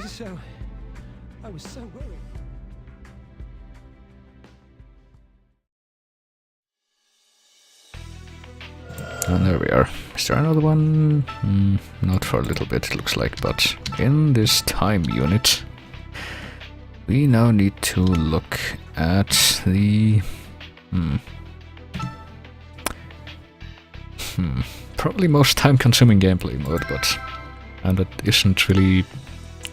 So, I was so worried. And there we are. Is there another one? Not for a little bit, it looks like, but in this time unit, we now need to look at the... Probably most time-consuming gameplay mode, but... And that isn't really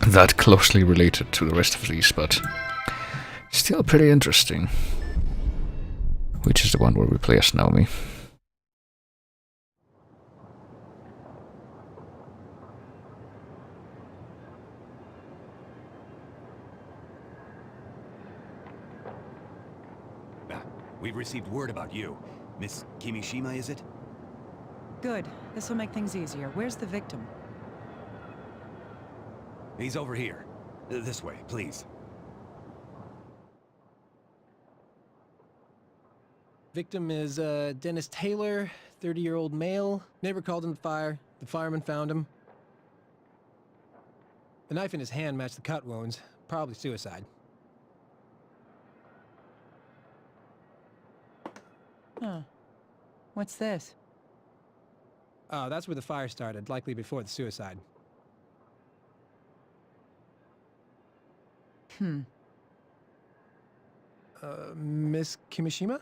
that closely related to the rest of these, but... Still pretty interesting. Which is the one where we play as Naomi. We've received word about you. Miss Kimishima, is it? Good. This'll make things easier. Where's the victim? He's over here. This way, please. Victim is Dennis Taylor, 30-year-old male. Neighbor called in the fire. The fireman found him. The knife in his hand matched the cut wounds. Probably suicide. Huh. What's this? Oh, that's where the fire started, likely before the suicide. Miss Kimishima?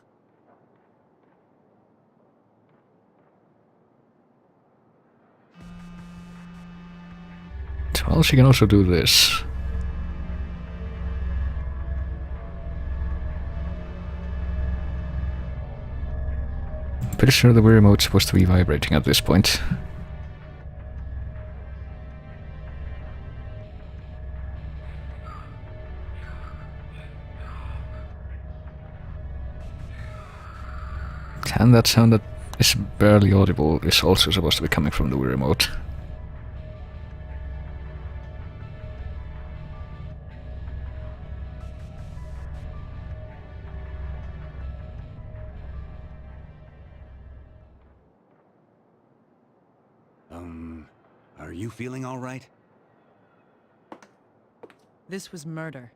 Well, she can also do this. Pretty sure the Wii remote's supposed to be vibrating at this point. And that sound that is barely audible is also supposed to be coming from the Wii remote. Are you feeling all right? This was murder.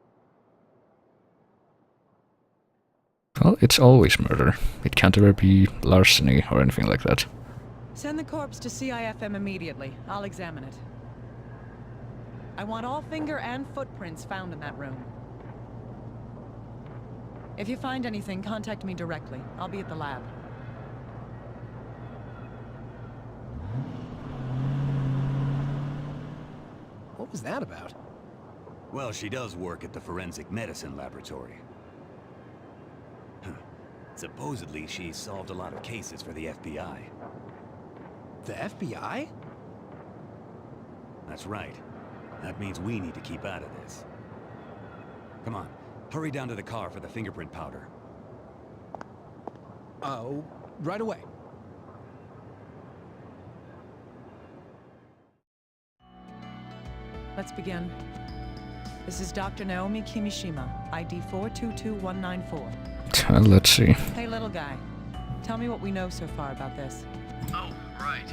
Well, it's always murder. It can't ever be larceny or anything like that. Send the corpse to CIFM immediately. I'll examine it. I want all finger and footprints found in that room. If you find anything, contact me directly. I'll be at the lab. What was that about? Well, she does work at the forensic medicine laboratory. Supposedly, she solved a lot of cases for the FBI. The FBI? That's right. That means we need to keep out of this. Come on, hurry down to the car for the fingerprint powder. Oh, right away. Let's begin. This is Dr. Naomi Kimishima, ID 422194. Let's see. Hey, little guy. Tell me what we know so far about this. Oh, right.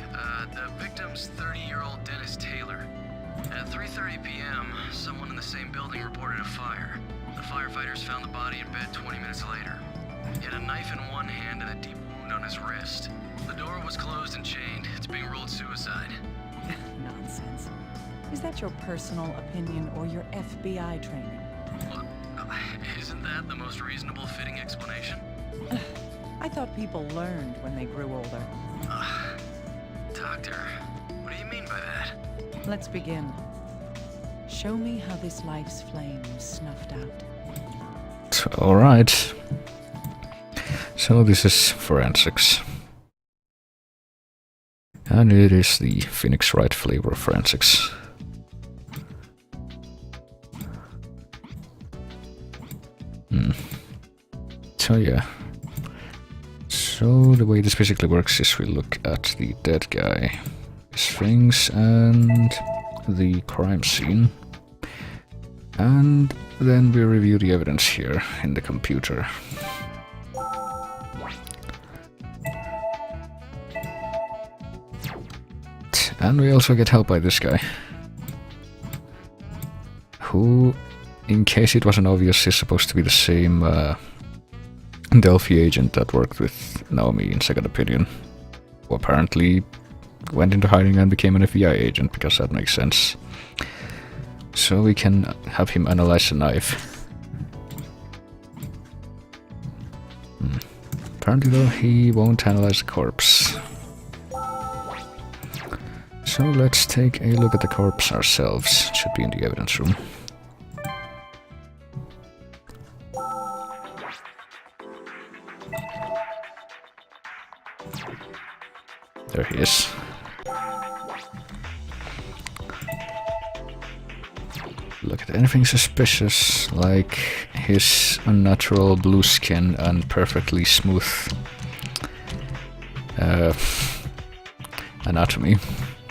The victim's 30-year-old Dennis Taylor. At 3:30 p.m., someone in the same building reported a fire. The firefighters found the body in bed 20 minutes later. He had a knife in one hand and a deep wound on his wrist. The door was closed and chained. It's being ruled suicide. Nonsense. Is that your personal opinion or your FBI training? Look, isn't that the most reasonable fitting explanation? I thought people learned when they grew older. Doctor, what do you mean by that? Let's begin. Show me how this life's flame was snuffed out. Alright. So this is forensics. And it is the Phoenix Wright flavor of forensics. So yeah. So the way this basically works is we look at the dead guy, his things, and the crime scene. And then we review the evidence here in the computer. And we also get help by this guy. who, in case it wasn't obvious, is supposed to be the same Delphi agent that worked with Naomi in Second Opinion, who apparently went into hiding and became an FBI agent, because that makes sense. So we can have him analyze the knife. Apparently though, he won't analyze the corpse. So let's take a look at the corpse ourselves. It should be in the evidence room. There he is. Look at anything suspicious, like his unnatural blue skin and perfectly smooth anatomy,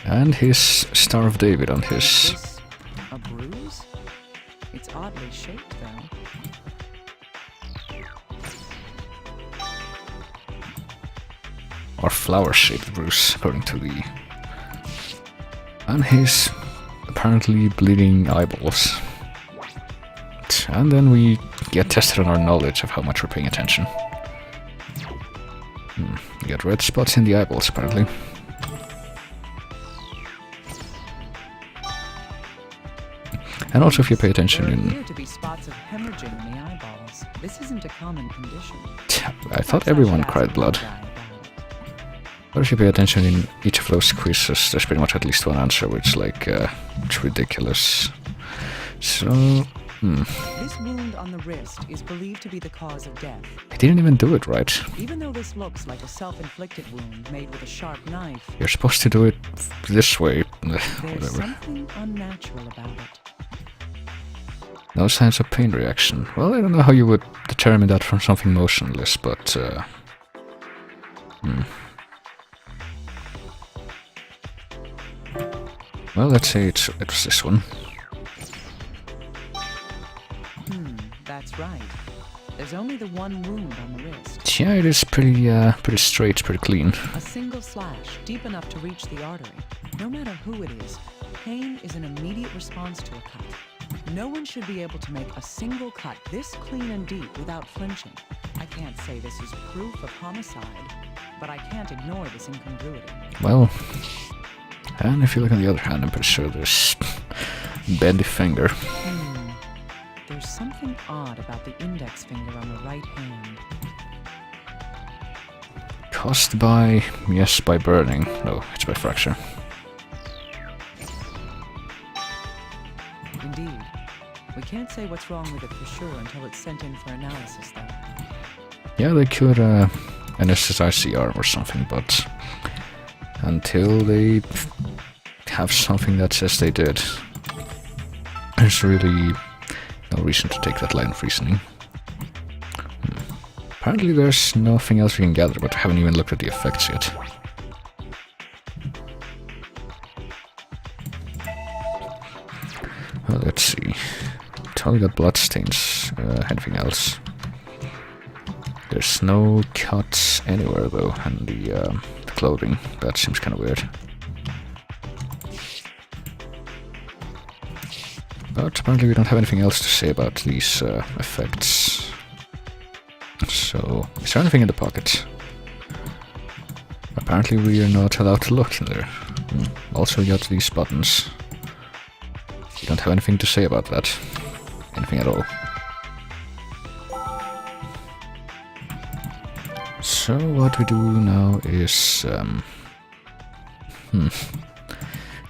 and his Star of David on his... Is this a bruise? It's oddly shaped, though. or flower-shaped bruise, according to the... and his apparently bleeding eyeballs. And then we get tested on our knowledge of how much we're paying attention. We got red spots in the eyeballs, apparently. And also, if you pay attention There in... appear to be spots of hemorrhaging in the eyeballs. This isn't a common condition. I thought everyone cried blood. But if you pay attention in each of those quizzes, there's pretty much at least one answer, which, like, it's ridiculous. So... This wound on the wrist is believed to be the cause of death. I didn't even do it right. Even though this looks like a self-inflicted wound made with a sharp knife, You're supposed to do it this way. there's Whatever. something unnatural about it. No signs of pain reaction. Well, I don't know how you would determine that from something motionless, but... Well, let's say it was this one. That's right. There's only the one wound on the wrist. Yeah, it is pretty straight, pretty clean. A single slash, deep enough to reach the artery. No matter who it is, pain is an immediate response to a cut. No one should be able to make a single cut this clean and deep without flinching. I can't say this is proof of homicide, but I can't ignore this incongruity. Well, and if you look on the other hand, I'm pretty sure there's bendy finger. There's something odd about the index finger on the right hand. Caused by, yes, by burning. No, it's by fracture. Indeed. We can't say what's wrong with it for sure until it's sent in for analysis, though. Yeah, they could anesthetize the arm or something, but until they have something that says they did, there's really no reason to take that line of reasoning. Apparently there's nothing else we can gather, but I haven't even looked at the effects yet. Well, let's see. Totally got bloodstains. Anything else? There's no cuts anywhere though, and the clothing. That seems kind of weird. But apparently we don't have anything else to say about these effects. So, is there anything in the pocket? Apparently we are not allowed to look in there. Also we got these buttons. We don't have anything to say about that. Anything at all. So what we do now is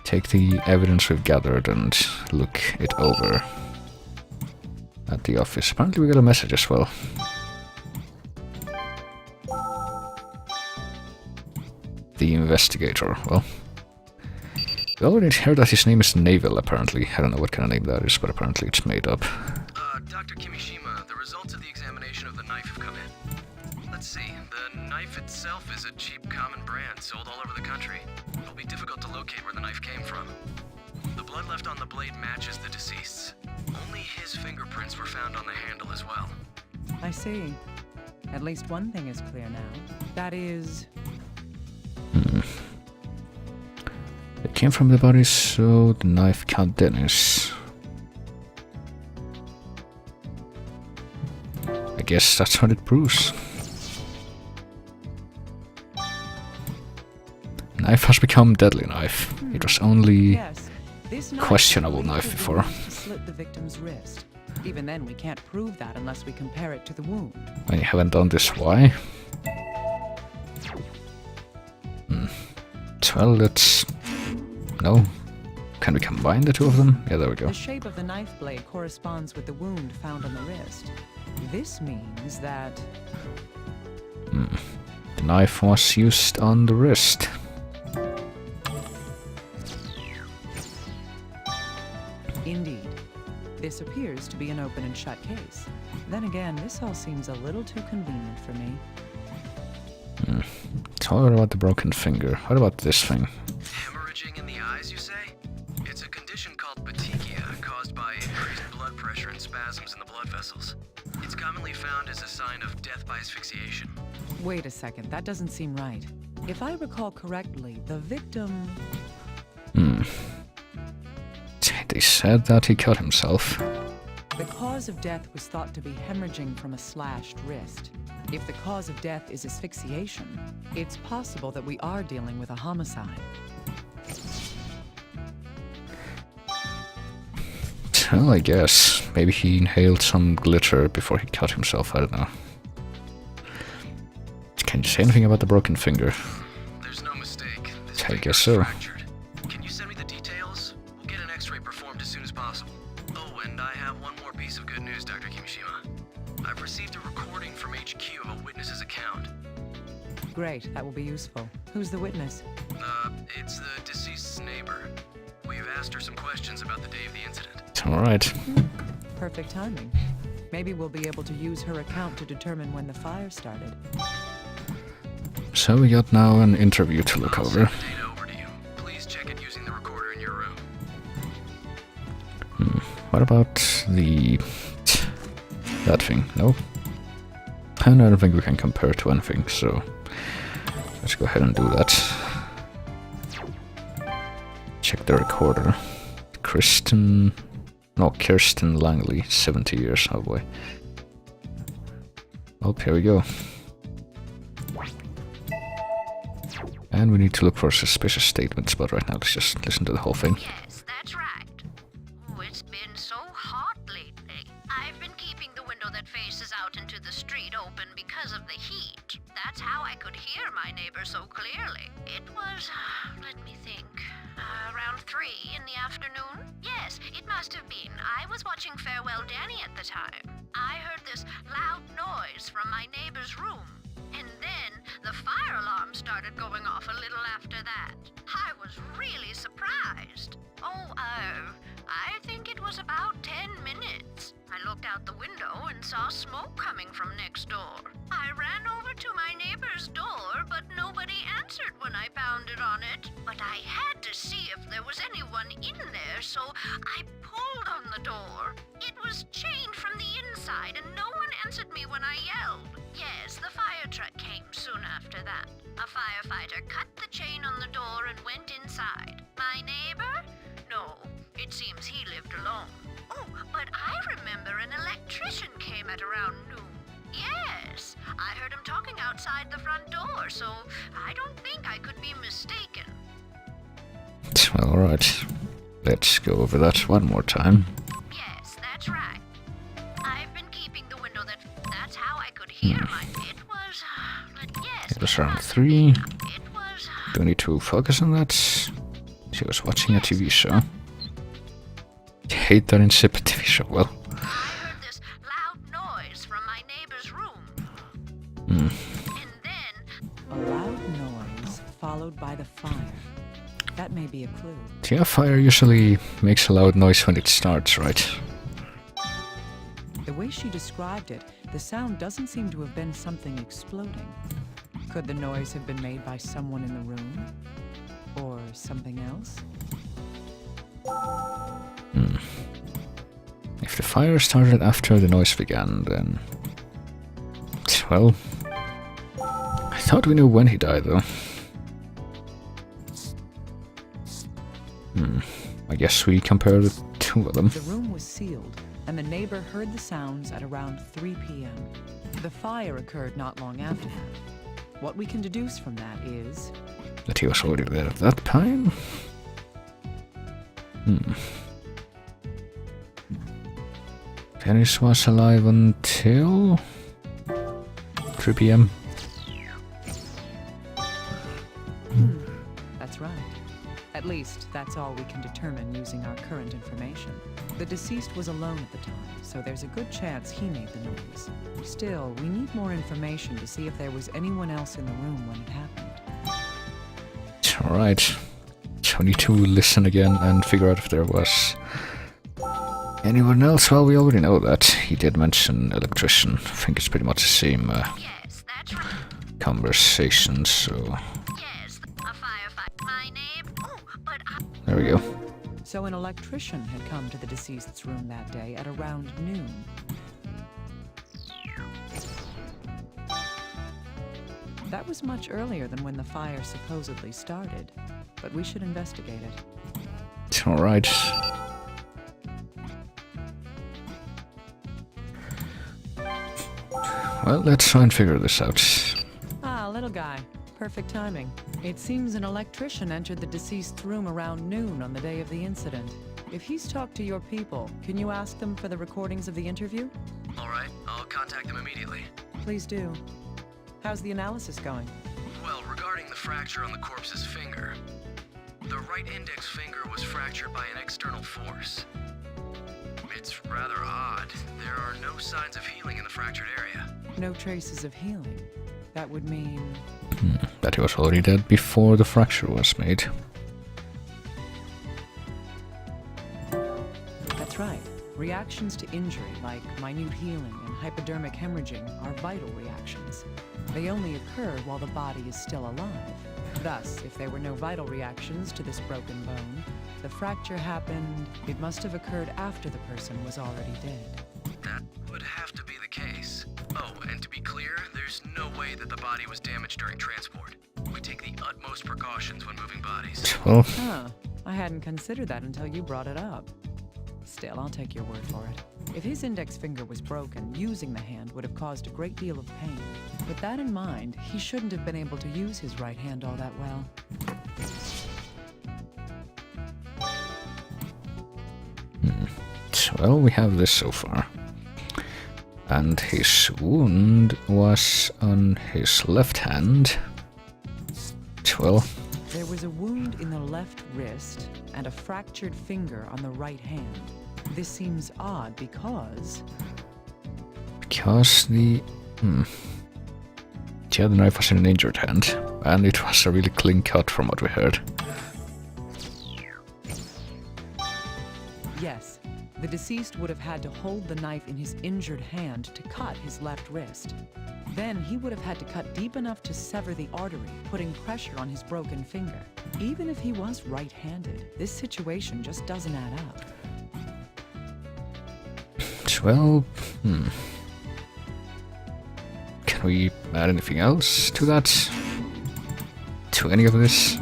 take the evidence we've gathered and look it over at the office. Apparently we got a message as well. The investigator. Well, we already heard that his name is Neville, apparently. I don't know what kind of name that is, but apparently it's made up. Dr. Kimishima, the results of the examination of the knife have come in. Let's see, the knife itself is a cheap common brand sold all over the country. It'll be difficult to locate where the knife came from. The blood left on the blade matches the deceased's. Only his fingerprints were found on the handle as well. I see. At least one thing is clear now. That is... It came from the body, so the knife killed Dennis. I guess that's what it proves. Knife has become deadly knife. It was only Yes, this knife questionable was knife used before. to slit the victim's wrist. Even then, we can't prove that unless we compare it to the wound. When you haven't done this, why? Well, let's... No. Can we combine the two of them? Yeah, there we go. The shape of the knife blade corresponds with the wound found on the wrist. This means that... The knife was used on the wrist. Indeed. This appears to be an open and shut case. Then again, this all seems a little too convenient for me. So what about the broken finger? What about this thing? Hemorrhaging in the eyes, you say? It's a condition called petechia, caused by increased blood pressure and spasms in the blood vessels. It's commonly found as a sign of death by asphyxiation. Wait a second, that doesn't seem right. If I recall correctly, the victim... They said that he cut himself. The cause of death was thought to be hemorrhaging from a slashed wrist. If the cause of death is asphyxiation, it's possible that we are dealing with a homicide. Well, I guess. Maybe he inhaled some glitter before he cut himself, I don't know. Can you say anything about the broken finger? There's no mistake. This I finger guess is so. fractured. Can you send me the details? We'll get an x-ray performed as soon as possible. Oh, and I have one more piece of good news, Dr. Kimishima. I've received a recording from HQ of a witness's account. Great, that will be useful. Who's the witness? It's the deceased's neighbor. We've asked her some questions about the day of the incident. Alright. Perfect timing. Maybe we'll be able to use her account to determine when the fire started. So we got now an interview to look I'll over. send the data over to you. Please check it using the recorder in your room. What about the... that thing? No? And I don't think we can compare it to anything, so... let's go ahead and do that. Check the recorder. Kirsten Langley, 70 years, oh boy. Oh, here we go. And we need to look for suspicious statements, but right now let's just listen to the whole thing. Yes, that's right. Oh, it's been so hot lately. I've been keeping the window that faces out into the street open because of the heat. That's how I could hear my neighbor so clearly. It was, let me think, around 3 in the afternoon? Yes, it must have been. I was watching Farewell Danny at the time. I heard this loud noise from my neighbor's room. And then the fire alarm started going off a little after that. I was really surprised. I think it was about 10 minutes. I looked out the window and saw smoke coming from next door. I ran over to my neighbor's door, but nobody answered when I pounded on it. But I had to see if there was anyone in there, so I pulled on the door. It was chained from the inside, and no one answered me when I yelled. Yes, the fire truck came soon after that. A firefighter cut the chain on the door and went inside. My neighbor? No, it seems he lived alone. Oh, but I remember an electrician came at around noon. Yes, I heard him talking outside the front door, so I don't think I could be mistaken. Well, alright. Let's go over that one more time. Yes, that's right. I've been keeping the window that's how I could hear my... It was... yes. It was around 3. It was... Do we need to focus on that? She was watching a TV show. Hate that insipid TV show, well. I heard this loud noise from my neighbor's room. And then... A loud noise followed by the fire. That may be a clue. Yeah, fire usually makes a loud noise when it starts, right? The way she described it, the sound doesn't seem to have been something exploding. Could the noise have been made by someone in the room? Or something else? If the fire started after the noise began, then... well... I thought we knew when he died, though. I guess we compare the two 2 of them. The room was sealed, and the neighbor heard the sounds at around 3 p.m. The fire occurred not long after that. What we can deduce from that is... That he was already there at that time? Dennis was alive until 3 p.m. That's right. At least, that's all we can determine using our current information. The deceased was alone at the time, so there's a good chance he made the noise. Still, we need more information to see if there was anyone else in the room when it happened. Alright. So we need to listen again and figure out if there was anyone else. Well, we already know that. He did mention electrician. I think it's pretty much the same Yes, that's right. conversation, so... Yes, a firefighter. My name. Oh, but There we go. So an electrician had come to the deceased's room that day at around noon. That was much earlier than when the fire supposedly started, but we should investigate it. Alright. Well, let's try and figure this out. Ah, little guy. Perfect timing. It seems an electrician entered the deceased's room around noon on the day of the incident. If he's talked to your people, can you ask them for the recordings of the interview? All right, I'll contact them immediately. Please do. How's the analysis going? Well, regarding the fracture on the corpse's finger, the right index finger was fractured by an external force. It's rather odd. There are no signs of healing in the fractured area. No traces of healing. That would mean... That he was already dead before the fracture was made. That's right. Reactions to injury, like minute healing and hypodermic hemorrhaging, are vital reactions. They only occur while the body is still alive. Thus, if there were no vital reactions to this broken bone, the fracture happened... It must have occurred after the person was already dead. That would have to be the case. Oh, and to be clear, there's no way that the body was damaged during transport. We take the utmost precautions when moving bodies. Well, Huh. I hadn't considered that until you brought it up. Still, I'll take your word for it. If his index finger was broken, using the hand would have caused a great deal of pain. With that in mind, he shouldn't have been able to use his right hand all that well. well, we have this so far. And his wound was on his left hand. Well, There was a wound in the left wrist and a fractured finger on the right hand. This seems odd because the... Yeah, the knife was in an injured hand, and it was a really clean cut from what we heard. yes, the deceased would have had to hold the knife in his injured hand to cut his left wrist. Then he would have had to cut deep enough to sever the artery, putting pressure on his broken finger. Even if he was right-handed, this situation just doesn't add up. Well, Can we add anything else to that? To any of this?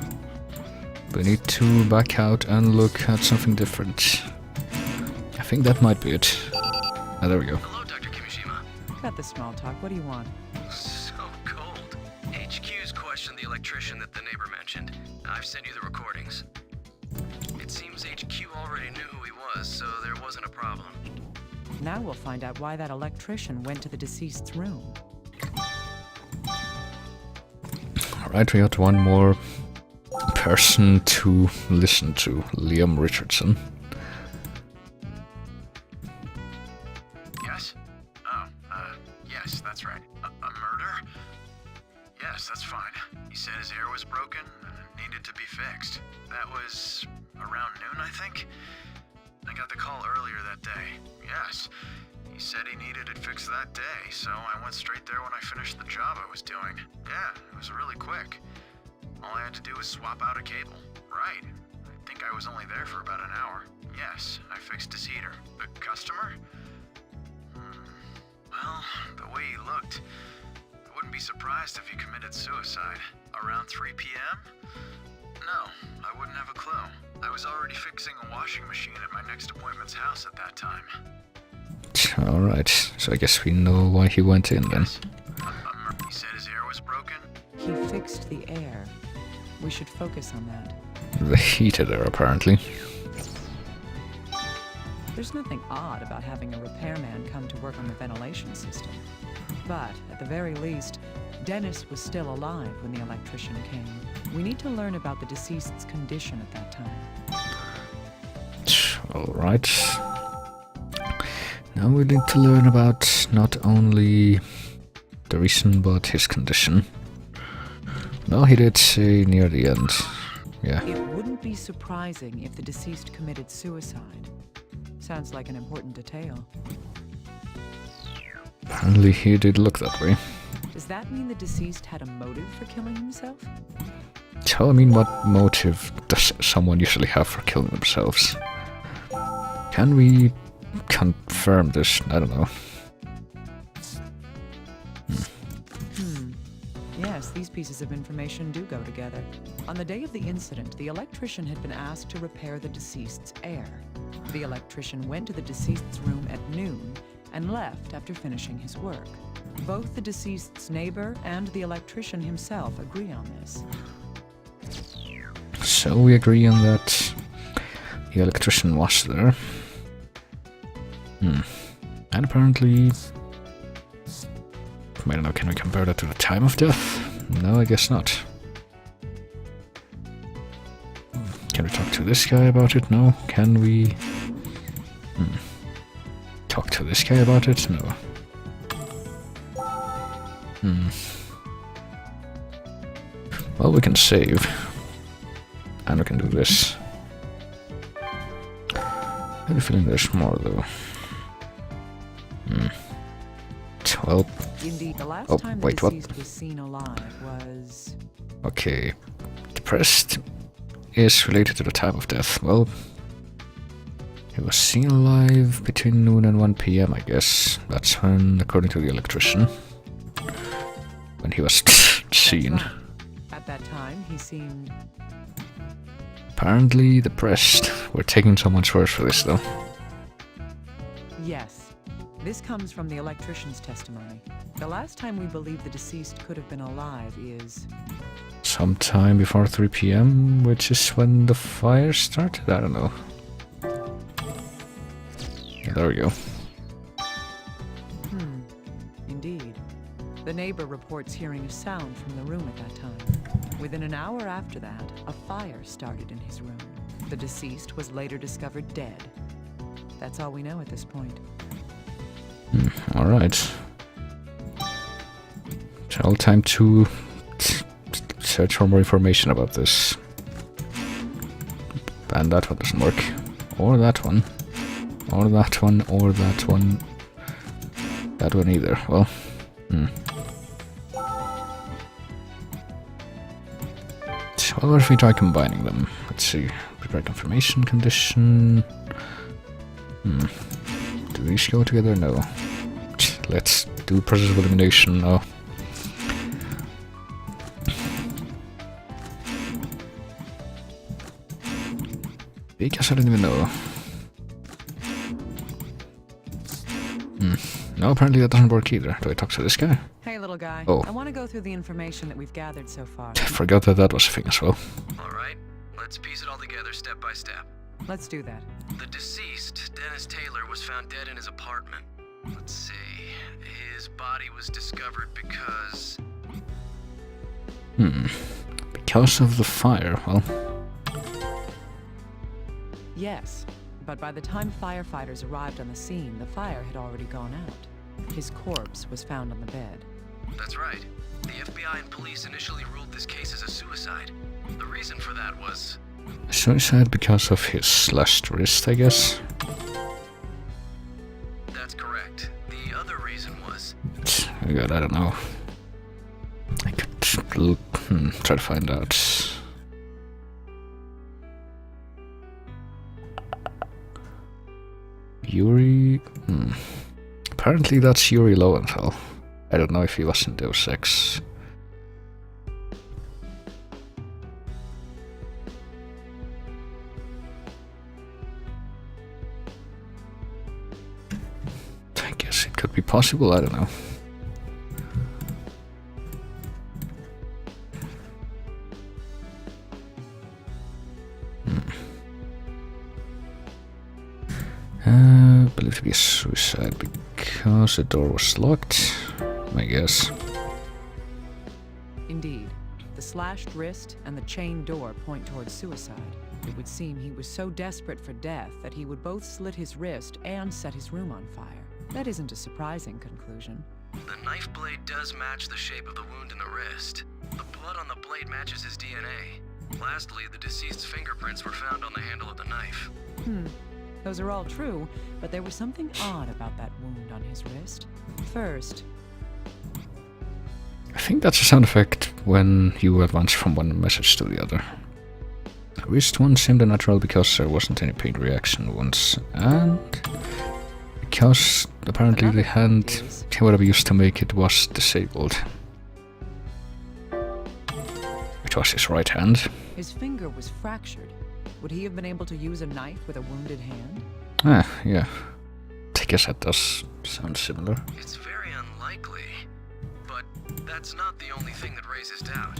We need to back out and look at something different. I think that might be it. Ah, there we go. Hello, Dr. Kimishima. Cut the small talk. What do you want? So cold. HQ's questioned the electrician that the neighbor mentioned. I've sent you the recordings. It seems HQ already knew who he was, so there wasn't a problem. Now we'll find out why that electrician went to the deceased's room. Alright, we got one more person to listen to, Liam Richardson. Yes? Oh, yes, that's right. A murder? Yes, that's fine. He said his ear was broken and it needed to be fixed. That was around noon, I think? I got the call earlier that day. Yes. He said he needed it fixed that day, so I went straight there when I finished the job I was doing. Yeah, it was really quick. All I had to do was swap out a cable. Right. I think I was only there for about an hour. Yes, I fixed his heater. The customer? Well, the way he looked, I wouldn't be surprised if he committed suicide. Around 3 p.m.? No, I wouldn't have a clue. I was already fixing a washing machine at my next appointment's house at that time. Alright, so I guess we know why he went in then. He said his air was broken? He fixed the air. We should focus on that. The heated air, apparently. There's nothing odd about having a repairman come to work on the ventilation system. But, at the very least, Dennis was still alive when the electrician came. We need to learn about the deceased's condition at that time. Alright. Now we need to learn about not only the reason, but his condition. No, he did say near the end. Yeah. It wouldn't be surprising if the deceased committed suicide. Sounds like an important detail. Apparently he did look that way. Does that mean the deceased had a motive for killing himself? So, I mean, what motive does someone usually have for killing themselves? Can we confirm this? I don't know. Yes, these pieces of information do go together. On the day of the incident, the electrician had been asked to repair the deceased's air. The electrician went to the deceased's room at noon and left after finishing his work. Both the deceased's neighbor and the electrician himself agree on this. So we agree on that the electrician was there. And apparently... I don't know, can we compare that to the time of death? No, I guess not. Can we talk to this guy about it? No. Can we... talk to this guy about it? No. Well, we can save. And we can do this. I have a feeling there's more, though. Well... Indeed, the last Oh, time the wait, what? deceased was seen alive was... Okay. Depressed is related to the time of death. Well... He was seen alive between noon and 1 PM, I guess. That's when, according to the electrician, when he was seen. At that time, he seemed... Apparently depressed. We're taking someone's word for this, though. Yes. This comes from the electrician's testimony. The last time we believe the deceased could have been alive is... Sometime before 3 PM, which is when the fire started? I don't know. Yeah, there we go. Indeed. The neighbor reports hearing a sound from the room at that time. Within an hour after that, a fire started in his room. The deceased was later discovered dead. That's all we know at this point. Alright. It's all time to search for more information about this. And that one doesn't work. Or that one. Or that one, or that one. That one either. Well, So what if we try combining them? Let's see. Prepare confirmation condition. Do these go together? No. Let's do process of elimination now. Because I don't even know. No, apparently that doesn't work either. Do I talk to this guy? Hey, little guy. Oh. I want to go through the information that we've gathered so far. I forgot that that was a thing as well. Alright, let's piece it all together step by step. Let's do that. The deceased, Dennis Taylor, was found dead in his apartment. Let's see. His body was discovered because... Because of the fire, well... Yes, but by the time firefighters arrived on the scene, the fire had already gone out. His corpse was found on the bed. That's right. The FBI and police initially ruled this case as a suicide. The reason for that was... Suicide because of his slashed wrist, I guess. That's correct. The other reason was... Oh god, I don't know. I could look, try to find out. Yuri... Apparently that's Yuri Lowenthal. I don't know if he was in Deus Ex. Could be possible, I don't know. Believed to be a suicide because the door was locked, I guess. Indeed, the slashed wrist and the chained door point towards suicide. It would seem he was so desperate for death that he would both slit his wrist and set his room on fire. That isn't a surprising conclusion. The knife blade does match the shape of the wound in the wrist. The blood on the blade matches his DNA. Lastly, the deceased's fingerprints were found on the handle of the knife. Those are all true, but there was something odd about that wound on his wrist. First, I think that's a sound effect when you advance from one message to the other. The wrist one seemed unnatural because there wasn't any pain reaction once, and because apparently the hand whatever used to make it was disabled. It was his right hand. his finger was fractured. Would he have been able to use a knife with a wounded hand? Ah, yeah. I guess that does sound similar. It's very unlikely, but that's not the only thing that raises doubt.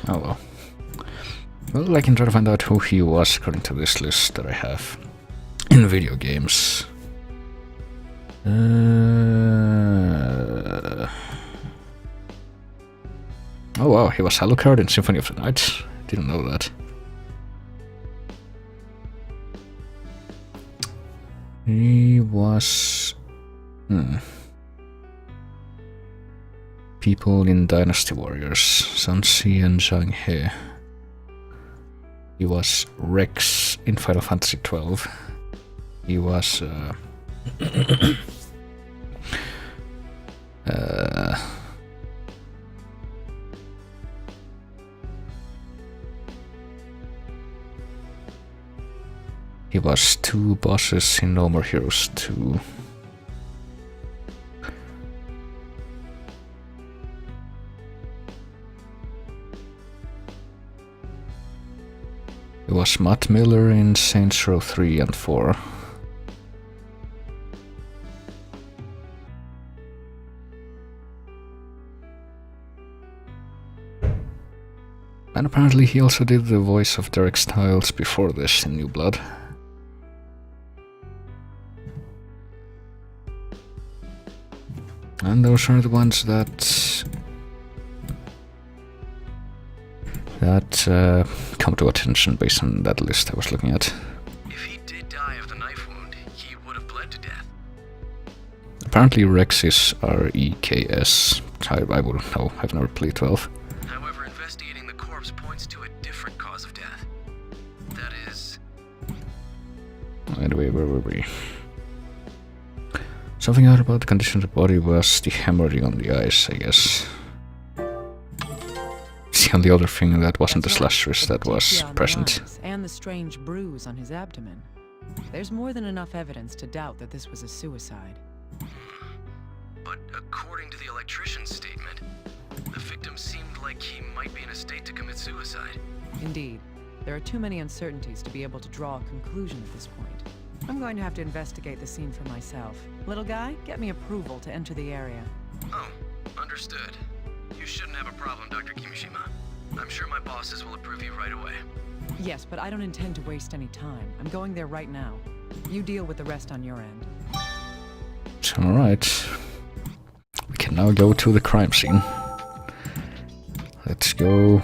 Oh well. Well, I can try to find out who he was according to this list that I have in video games. Oh wow, he was Alucard in Symphony of the Night. Didn't know that. He was... people in Dynasty Warriors, Sansi and Zhang He. He was Rex in Final Fantasy XII. He was he was two bosses in No More Heroes 2. He was Matt Miller in Saints Row 3 and 4. And apparently he also did the voice of Derek Stiles before this in New Blood. And those are the ones that come to attention based on that list I was looking at. If he did die of the knife wound, he would have bled to death. Apparently Rex is R-E-K-S. I wouldn't know, I've never played 12. However, investigating the corpse points to a different cause of death. That is... Anyway, where were we? Something odd about the condition of the body was the hemorrhaging on the eyes, I guess. The only other thing that wasn't the slash wrist that was present. And the strange bruise on his abdomen. There's more than enough evidence to doubt that this was a suicide. But according to the electrician's statement, the victim seemed like he might be in a state to commit suicide. Indeed, there are too many uncertainties to be able to draw a conclusion at this point. I'm going to have to investigate the scene for myself. Little guy, get me approval to enter the area. Oh, understood. You shouldn't have a problem, Dr. Kimishima. I'm sure my bosses will approve you right away. Yes, but I don't intend to waste any time. I'm going there right now. You deal with the rest on your end. Alright. We can now go to the crime scene. Let's go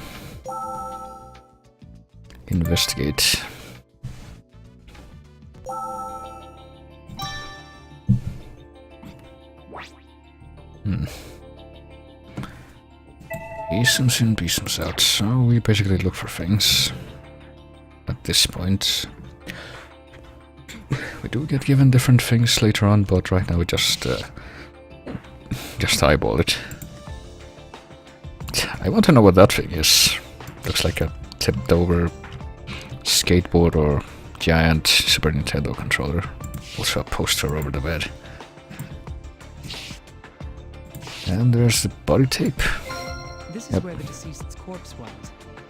investigate. Besoms in, besoms out. So we basically look for things at this point. We do get given different things later on, but right now we just eyeball it. I want to know what that thing is. Looks like a tipped over skateboard or giant Super Nintendo controller. Also a poster over the bed. And there's the body tape. This is where the deceased's corpse was.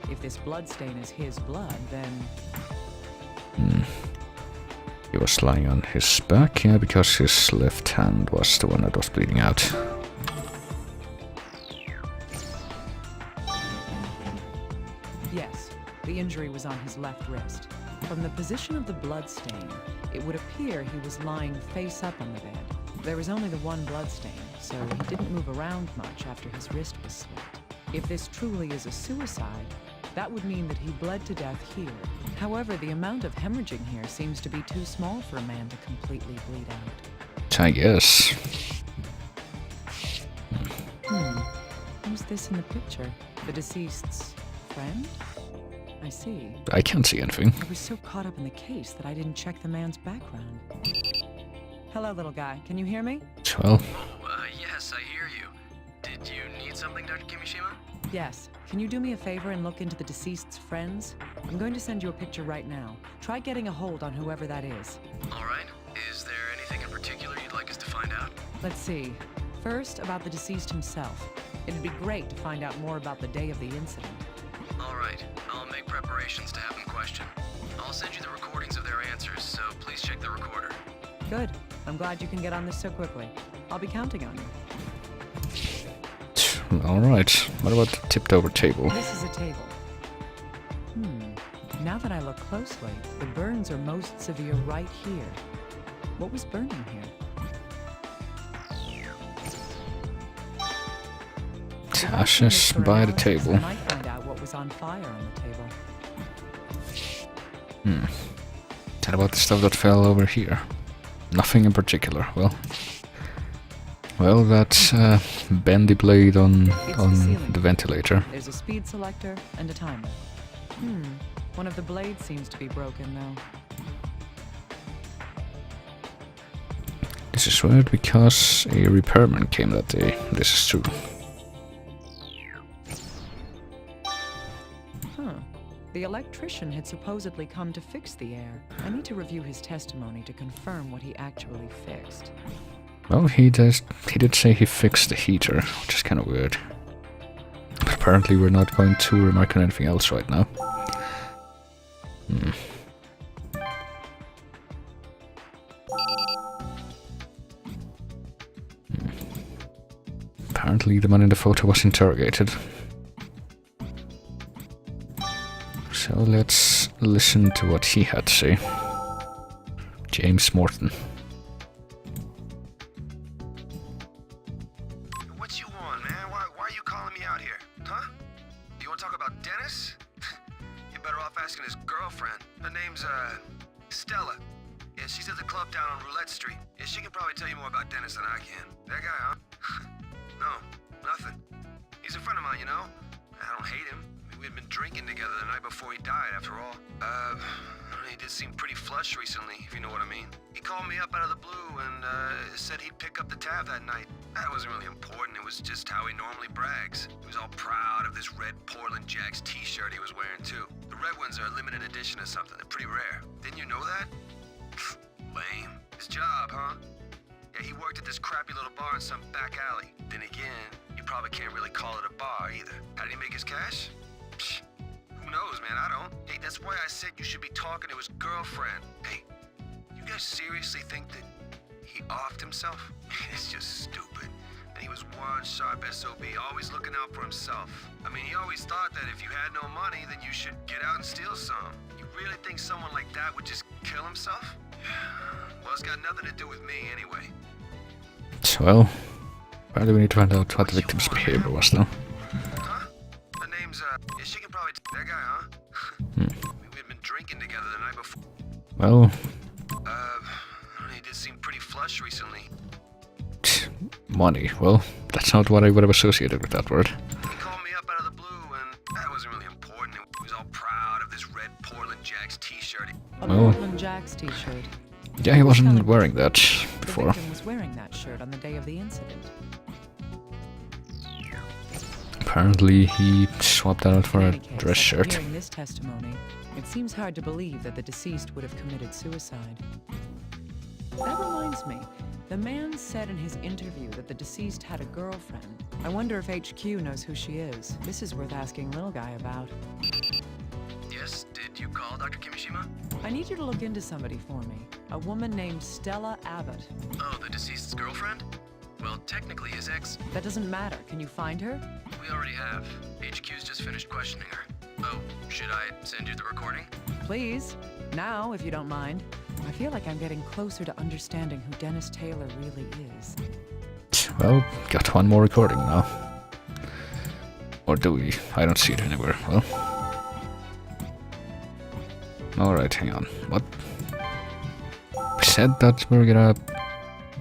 If this bloodstain is his blood, then... He was lying on his back, yeah, because his left hand was the one that was bleeding out. Yes, the injury was on his left wrist. From the position of the bloodstain, it would appear he was lying face up on the bed. There was only the one bloodstain, so he didn't move around much after his wrist was slit. If this truly is a suicide, that would mean that he bled to death here. However, the amount of hemorrhaging here seems to be too small for a man to completely bleed out. I guess. Who's this in the picture? The deceased's friend? I see. I can't see anything. I was so caught up in the case that I didn't check the man's background. Hello, little guy. Can you hear me? Well, Yes, I hear you. Did you need something, Dr. Kimishima? Yes. Can you do me a favor and look into the deceased's friends? I'm going to send you a picture right now. Try getting a hold on whoever that is. All right. Is there anything in particular you'd like us to find out? Let's see. First, about the deceased himself. It'd be great to find out more about the day of the incident. All right. I'll make preparations to have them question. I'll send you the recordings of their answers, so please check the recorder. Good. I'm glad you can get on this so quickly. I'll be counting on you. alright. What about the tipped over table? This is a table. Now that I look closely, the burns are most severe right here. What was burning here? Ashes by the table. I might find out what was on fire on the table. What about the stuff that fell over here? Nothing in particular. Well, that's bendy blade on the ventilator. There's a speed selector and a timer. One of the blades seems to be broken, though. This is weird because a repairman came that day. This is true. The electrician had supposedly come to fix the air. I need to review his testimony to confirm what he actually fixed. Well, he did say he fixed the heater, which is kind of weird. But apparently we're not going to remark on anything else right now. Apparently the man in the photo was interrogated. So let's listen to what he had to say. James Morton. What you want, man? Why are you calling me out here? Huh? You want to talk about Dennis? You're better off asking his girlfriend. Her name's, Stella. Yeah, she's at the club down on Roulette Street. Yeah, she can probably tell you more about Dennis than I can. That guy, huh? No, nothing. He's a friend of mine, you know? I don't hate him. We'd been drinking together the night before he died, after all. He did seem pretty flush recently, if you know what I mean. He called me up out of the blue and, said he'd pick up the tab that night. That wasn't really important, it was just how he normally brags. He was all proud of this red Portland Jacks t-shirt he was wearing, too. The red ones are a limited edition or something, they're pretty rare. Didn't you know that? Lame. His job, huh? Yeah, he worked at this crappy little bar in some back alley. Then again, you probably can't really call it a bar, either. How did he make his cash? Who knows, man? I don't. Hey, that's why I said you should be talking to his girlfriend. Hey, you guys seriously think that he offed himself? It's just stupid. And he was one sharp SOB, always looking out for himself. I mean, he always thought that if you had no money, then you should get out and steal some. You really think someone like that would just kill himself? Well, it's got nothing to do with me, anyway. So, well, probably we need to find out what the victim's behavior was now. Huh? Her name's, yeah, she can probably that guy, huh? We'd been drinking together the night before. Well, He did seem pretty flush recently. money. Well, that's not what I would have associated with that word. He called me up out of the blue, and that wasn't really important. He was all proud of this red Portland Jacks t-shirt. A Portland Jacks t-shirt. Yeah, he wasn't wearing that before. The victim was wearing that shirt on the day of the incident. Apparently, he swapped that out for a dress shirt. Hearing this testimony, it seems hard to believe that the deceased would have committed suicide. That reminds me. The man said in his interview that the deceased had a girlfriend. I wonder if HQ knows who she is. This is worth asking Little Guy about. Yes, did you call Dr. Kimishima? I need you to look into somebody for me. A woman named Stella Abbott. Oh, the deceased's girlfriend? Well, technically his ex. That doesn't matter. Can you find her? We already have. HQ's just finished questioning her. Oh, should I send you the recording? Please. Now, if you don't mind. I feel like I'm getting closer to understanding who Dennis Taylor really is. Well, got one more recording now. Or do we? I don't see it anywhere. Well. Alright, hang on. What? We said that we were gonna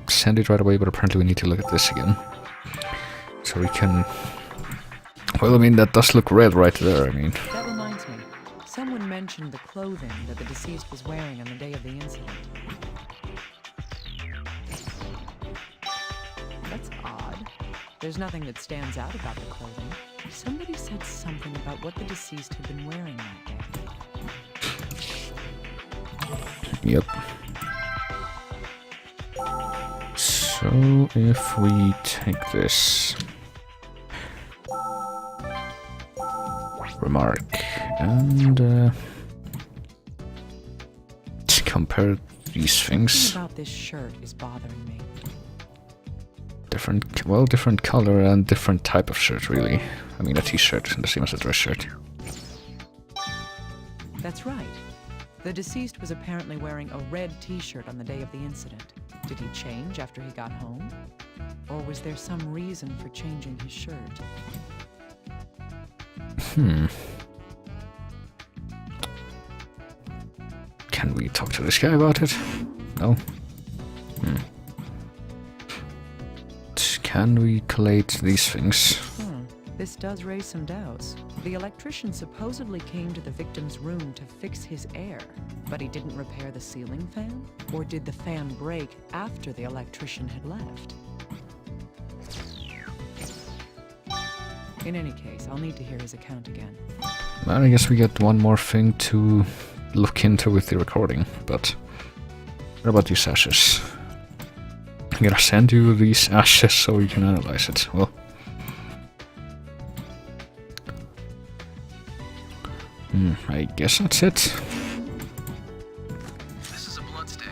send it right away, but apparently we need to look at this again. So we can... Well, I mean, that does look red right there, I mean. That reminds me. Someone mentioned the clothing that the deceased was wearing on the day of the incident. That's odd. There's nothing that stands out about the clothing. Somebody said something about what the deceased had been wearing that day. Yep. So if we take this remark and compare these things. Something about this shirt is bothering me. Different color and different type of shirt, really. I mean, a t-shirt and the same as a dress shirt. That's right. The deceased was apparently wearing a red t-shirt on the day of the incident. Did he change after he got home? Or was there some reason for changing his shirt? Can we talk to this guy about it? No? Can we collate these things? This does raise some doubts. The electrician supposedly came to the victim's room to fix his air, but he didn't repair the ceiling fan? Or did the fan break after the electrician had left? In any case, I'll need to hear his account again. Well, I guess we get one more thing to look into with the recording, but what about these ashes? I'm gonna send you these ashes so you can analyze it. Well, I guess that's it. This is a blood stain.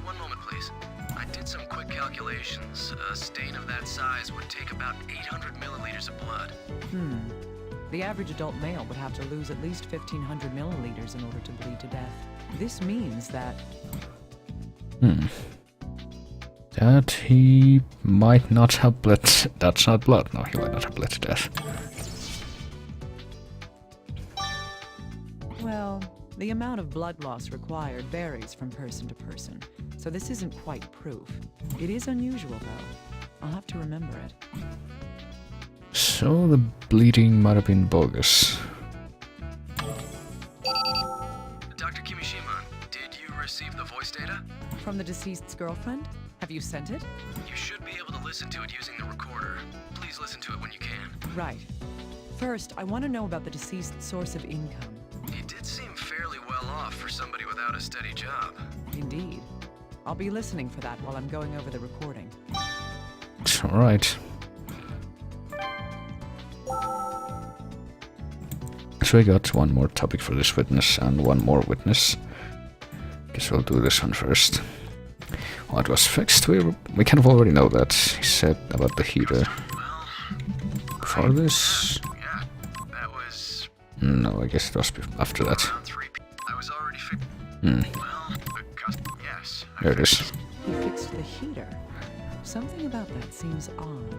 One moment, please. I did some quick calculations. A stain of that size would take about 800 milliliters of blood. The average adult male would have to lose at least 1,500 milliliters in order to bleed to death. This means that... That he might not have bled... That's not blood. No, he might not have bled to death. Well, the amount of blood loss required varies from person to person, so this isn't quite proof. It is unusual, though. I'll have to remember it. So the bleeding might have been bogus. Dr. Kimishima, did you receive the voice data? From the deceased's girlfriend? Have you sent it? You should be able to listen to it using the recorder. Please listen to it when you can. Right. First, I want to know about the deceased's source of income. He did seem fairly well off for somebody without a steady job. Indeed. I'll be listening for that while I'm going over the recording. It's alright. So we got one more topic for this witness and one more witness. Guess we'll do this one first. What was fixed? We kind of already know that. He said about the heater. Before this? Yeah, that was No, I guess it was after that. around 3 p.m. I was already fixed. Well, yes. There it is. He fixed the heater. Something about that seems odd.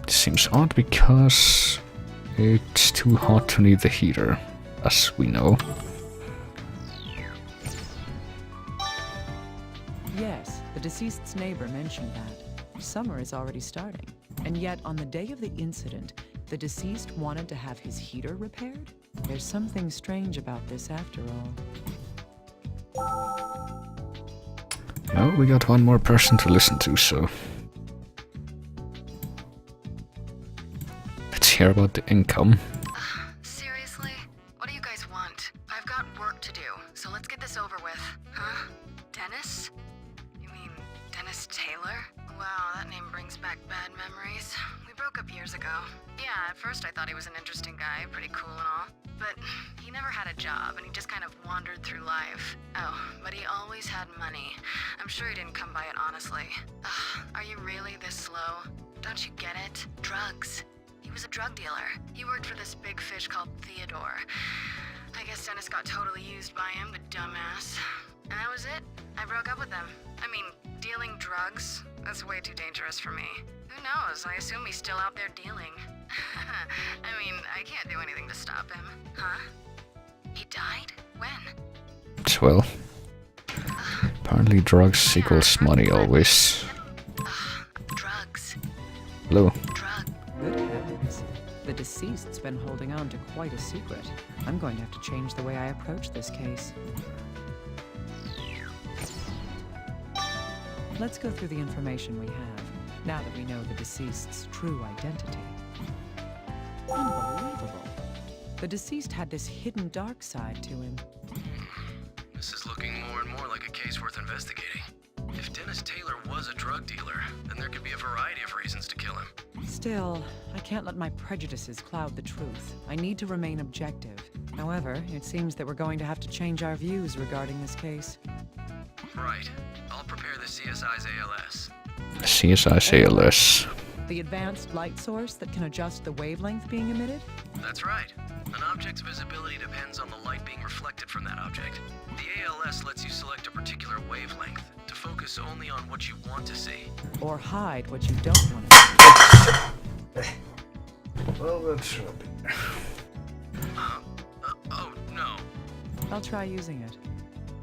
It seems odd because it's too hot to need the heater, as we know. Yes, the deceased's neighbor mentioned that. Summer is already starting. And yet, on the day of the incident, the deceased wanted to have his heater repaired? There's something strange about this after all. Well, we got one more person to listen to, so... Let's hear about the income. Seriously? What do you guys want? I've got work to do. so let's get this over with. Huh? Dennis? You mean Dennis Taylor? Wow, that name brings back bad memories. We broke up years ago. Yeah, at first I thought he was an interesting guy, pretty cool and all. But he never had a job, and he just kind of wandered through life. Oh, but he always had money. I'm sure he didn't come by it honestly. Ugh, are you really this slow? Don't you get it? Drugs. He was a drug dealer. He worked for this big fish called Theodore. I guess Dennis got totally used by him, the dumbass. And that was it. I broke up with him. I mean, dealing drugs? That's way too dangerous for me. Who knows? I assume he's still out there dealing. I mean, I can't do anything to stop him. Huh? He died? When? Well, apparently drugs equals money always. Drugs. Hello. Good heavens. The deceased's been holding on to quite a secret. I'm going to have to change the way I approach this case. Let's go through the information we have, now that we know the deceased's true identity. Unbelievable. The deceased had this hidden dark side to him. This is looking more and more like a case worth investigating. If Dennis Taylor was a drug dealer, then there could be a variety of reasons to kill him. Still, I can't let my prejudices cloud the truth. I need to remain objective. However, it seems that we're going to have to change our views regarding this case. Right. I'll prepare the CSI's ALS. CSI's ALS. The advanced light source that can adjust the wavelength being emitted? That's right. An object's visibility depends on the light being reflected from that object. The ALS lets you select a particular wavelength to focus only on what you want to see. Or hide what you don't want to see. Well, that's Oh, no. I'll try using it.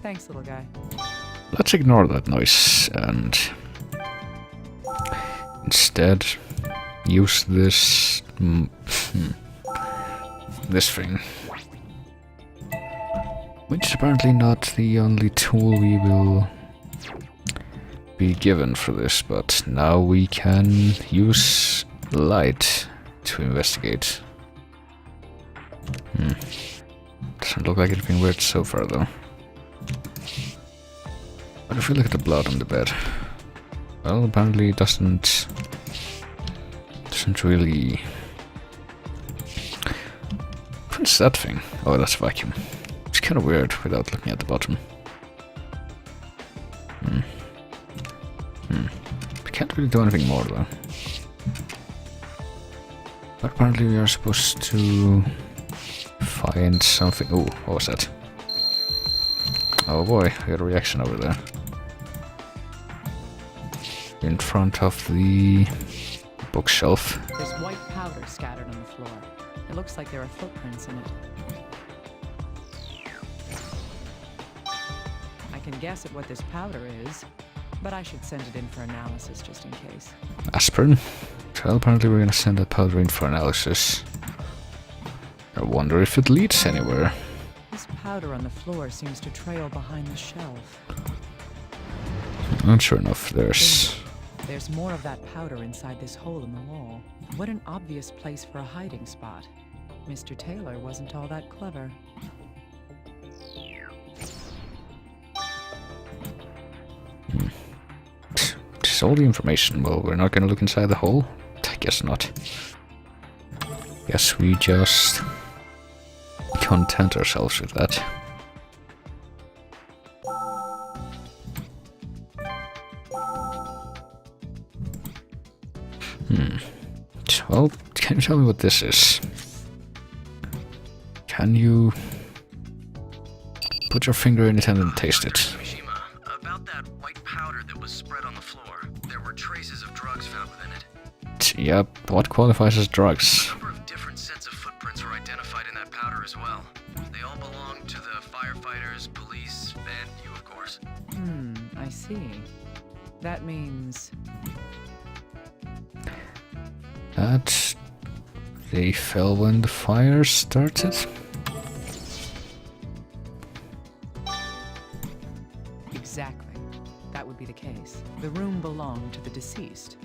Thanks, little guy. Let's ignore that noise and instead use this this thing, which is apparently not the only tool we will be given for this, but now we can use light to investigate. Doesn't look like anything weird so far though. But if we look at the blood on the bed, well, apparently it doesn't really. What's that thing? Oh, that's a vacuum. It's kind of weird without looking at the bottom. We can't really do anything more though. But apparently we are supposed to find something. Oh, what was that? Oh boy, I got a reaction over there. In front of the bookshelf. There's white powder scattered on the floor. It looks like there are footprints in it. I can guess at what this powder is, but I should send it in for analysis just in case. Aspirin? Well, apparently we're gonna send that powder in for analysis. I wonder if it leads anywhere. This powder on the floor seems to trail behind the shelf. And sure enough, there's more of that powder inside this hole in the wall. What an obvious place for a hiding spot. Mr. Taylor wasn't all that clever. Just all the information. Well, we're not gonna look inside the hole? I guess not. Guess we just content ourselves with that. Well, can you tell me what this is? Can you put your finger in it and taste it? Mishima, about that white powder that was spread on the floor, there were traces of drugs found within it. Yep, what qualifies as drugs? A number of different sets of footprints were identified in that powder as well. They all belong to the firefighters, police, and you, of course. I see. That means... that they fell when the fire started? Exactly. That would be the case. The room belonged to the deceased.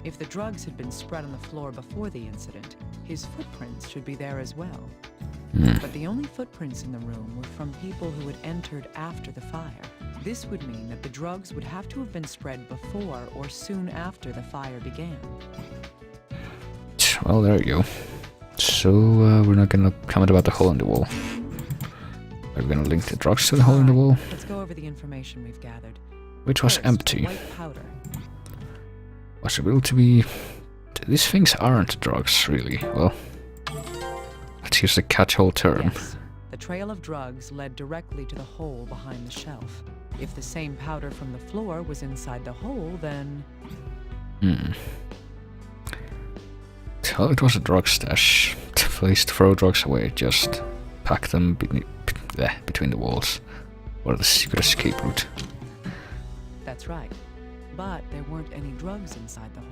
If the drugs had been spread on the floor before the incident, his footprints should be there as well. But the only footprints in the room were from people who had entered after the fire. This would mean that the drugs would have to have been spread before or soon after the fire began. Well, there you go. So, we're not gonna comment about the hole in the wall. Are we gonna link the drugs to the hole in the wall? Let's go over the information we've gathered. Which was First, empty. the white powder. Was it revealed to be... These things aren't drugs, really. Well, let's use the catch-all term. Yes. The trail of drugs led directly to the hole behind the shelf. If the same powder from the floor was inside the hole, then... So it was a drug stash. Place to throw drugs away, just pack them between the walls. Or the secret escape route. That's right. But there weren't any drugs inside the hole.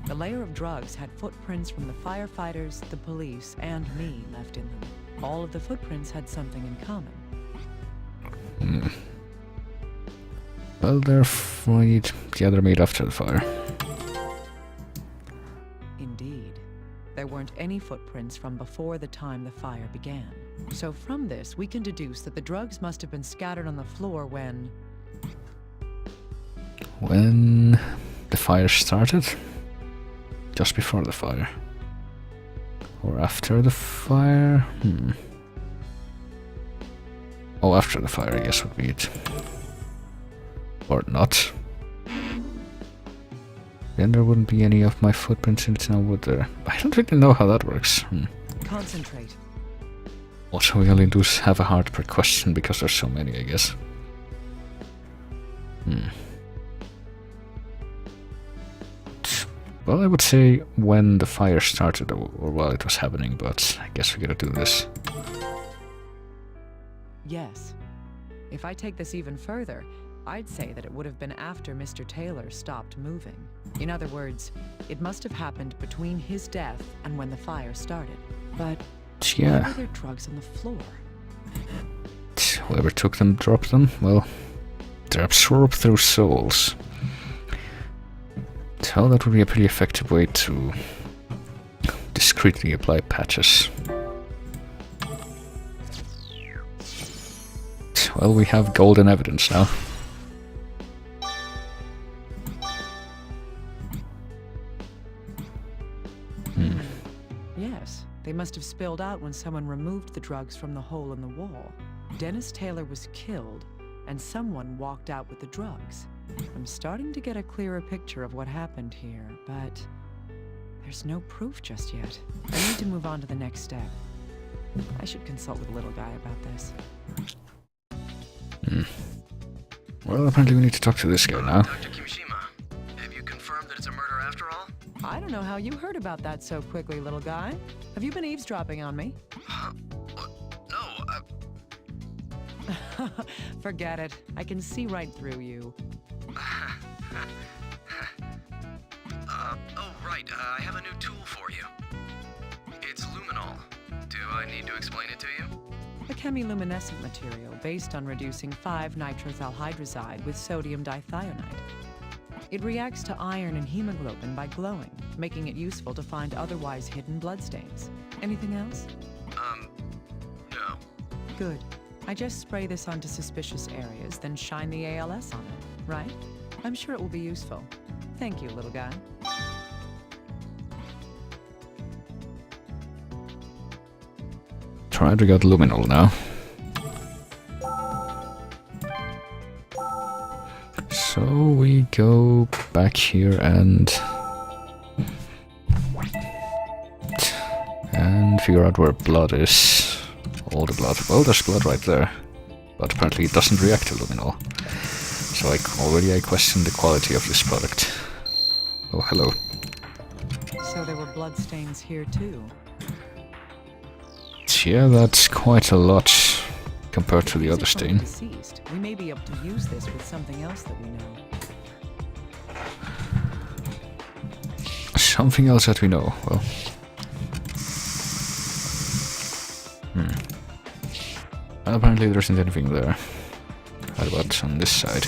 The layer of drugs had footprints from the firefighters, the police, and me left in them. All of the footprints had something in common. Well, they're freed. The other made after the fire. Indeed. There weren't any footprints from before the time the fire began. So from this, we can deduce that the drugs must have been scattered on the floor when the fire started? Just before the fire? Or after the fire? Oh, after the fire, I guess would be it. Or not. Then there wouldn't be any of my footprints in it now, would there? I don't really know how that works. Concentrate. Also, we only do have a hard per question because there's so many, I guess. Well, I would say when the fire started or while it was happening, but I guess we gotta do this. Yes. If I take this even further, I'd say that it would have been after Mr. Taylor stopped moving. In other words, it must have happened between his death and when the fire started. But why were there drugs on the floor? Whoever took them dropped them. Well, they're absorbed through souls. So that would be a pretty effective way to discreetly apply patches. Well, we have golden evidence now. Yes, they must have spilled out when someone removed the drugs from the hole in the wall. Dennis Taylor was killed, and someone walked out with the drugs. I'm starting to get a clearer picture of what happened here, but there's no proof just yet. I need to move on to the next step. I should consult with the little guy about this. Well, apparently we need to talk to this guy now. Dr. Kimishima, have you confirmed that it's a murder after all? I don't know how you heard about that so quickly, little guy. Have you been eavesdropping on me? Huh? What? No, Forget it. I can see right through you. Oh, right. I have a new tool for you. It's luminol. Do I need to explain it to you? A chemiluminescent material based on reducing 5-nitrothalhydrazide with sodium dithionite. It reacts to iron and hemoglobin by glowing, making it useful to find otherwise hidden bloodstains. Anything else? No. Good. I just spray this onto suspicious areas, then shine the ALS on it, right? I'm sure it will be useful. Thank you, little guy. Tried, we got luminol now. So we go back here and figure out where blood is. All the blood. Well, there's blood right there, but apparently it doesn't react to luminol. So I question the quality of this product. Oh, hello. So there were bloodstains here too. Yeah, that's quite a lot compared to the other stain. Deceased. We may be able to use this with something else that we know. Something else that we know. Well. Apparently there isn't anything there. How about on this side?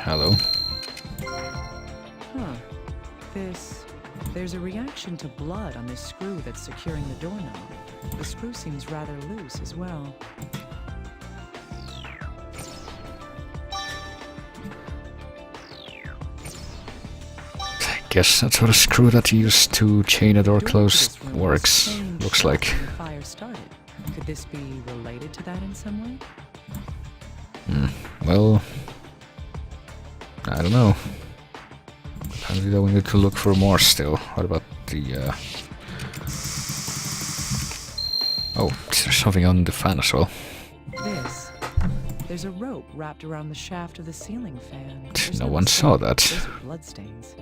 Hello. Huh. This There's a reaction to blood on this screw that's securing the doorknob. The screw seems rather loose as well. I guess that's what a screw that you use to chain a door closed works. Looks like. When the fire started. Could this be related to that in some way? Well, I don't know. Apparently though we need to look for more still. What about the Oh, there's something on the fan as well. There's a rope wrapped around the shaft of the ceiling fan. No one saw that. Those are bloodstains.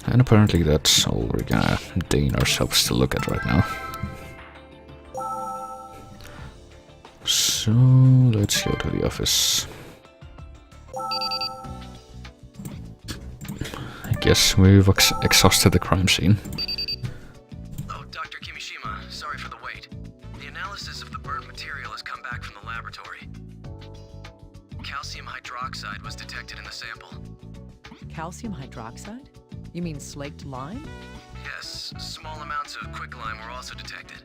And apparently that's all we're gonna deign ourselves to look at right now. So let's go to the office. I guess we've exhausted the crime scene. Oh, Dr. Kimishima, sorry for the wait. The analysis of the burnt material has come back from the laboratory. Calcium hydroxide was detected in the sample. Calcium hydroxide? You mean slaked lime? Yes, small amounts of quicklime were also detected.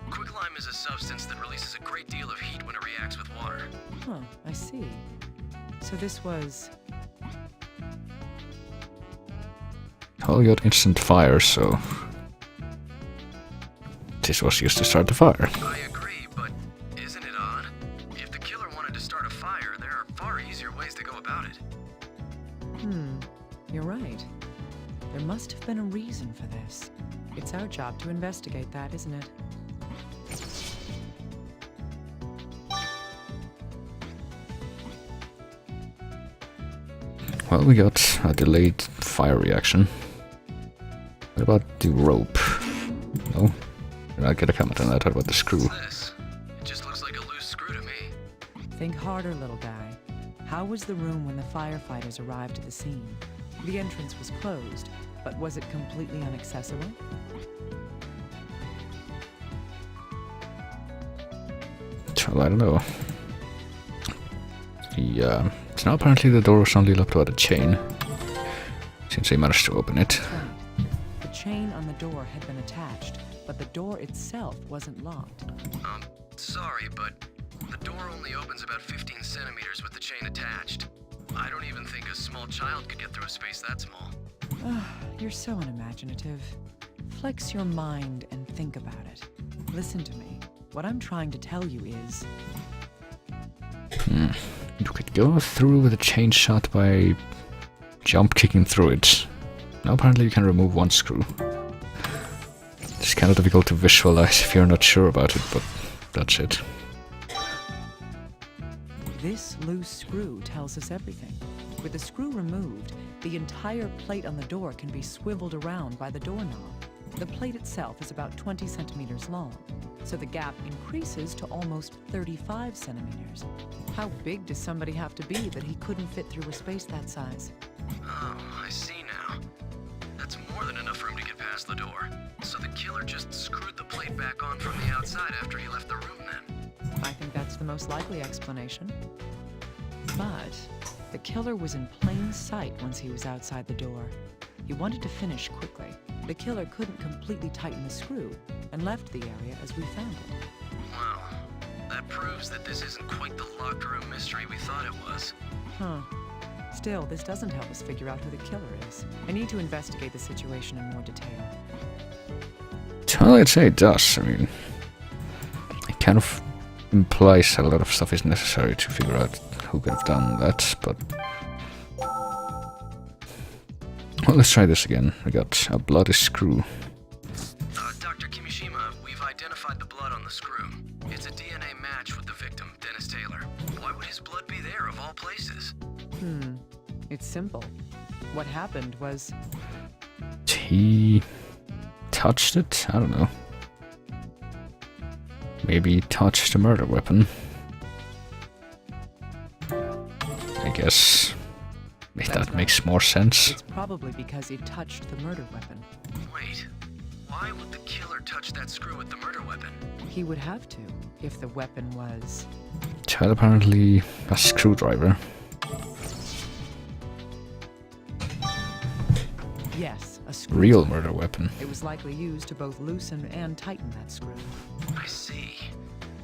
Quicklime is a substance that releases a great deal of heat when it reacts with water. Huh, I see. So this was... Well, we got instant fire, so... this was used to start the fire. I agree, but isn't it odd? If the killer wanted to start a fire, there are far easier ways to go about it. You're right. There must have been a reason for this. It's our job to investigate that, isn't it? Well, we got a delayed fire reaction. What about the rope? No? Did I get a comment on that? What about the screw? What's this? It just looks like a loose screw to me. Think harder, little guy. How was the room when the firefighters arrived at the scene? The entrance was closed, but was it completely inaccessible? Well, I don't know. So now apparently the door was only locked by the chain. Since they managed to open it. Right. The chain on the door had been attached, but the door itself wasn't locked. Sorry, but the door only opens about 15 centimeters with the chain attached. I don't even think a small child could get through a space that small. You're so unimaginative. Flex your mind and think about it. Listen to me. What I'm trying to tell you is... You could go through with a chain shot by jump kicking through it. Now apparently you can remove one screw. It's kind of difficult to visualize if you're not sure about it, but that's it. This loose screw tells us everything. With the screw removed, the entire plate on the door can be swiveled around by the doorknob. The plate itself is about 20 centimeters long, so the gap increases to almost 35 centimeters. How big does somebody have to be that he couldn't fit through a space that size? Oh, I see now. That's more than enough room to get past the door. So the killer just screwed the plate back on from the outside after he left the room then. I think that's the most likely explanation. But the killer was in plain sight once he was outside the door. He wanted to finish quickly. The killer couldn't completely tighten the screw and left the area as we found it. Wow. That proves that this isn't quite the locked room mystery we thought it was. Huh. Still, this doesn't help us figure out who the killer is. I need to investigate the situation in more detail. Well, I'd say it does. I mean, it kind of implies a lot of stuff is necessary to figure out who could have done that, but... well, let's try this again. We got a bloody screw. Dr. Kimishima, we've identified the blood on the screw. It's a DNA match with the victim, Dennis Taylor. Why would his blood be there, of all places? It's simple. What happened was... he touched it? I don't know. Maybe he touched the murder weapon. I guess that makes more sense. It's probably because he touched the murder weapon. Wait, why would the killer touch that screw with the murder weapon? He would have to, if the weapon was... Child apparently a screwdriver. Yes, a screw. Real murder weapon. It was likely used to both loosen and tighten that screw. I see.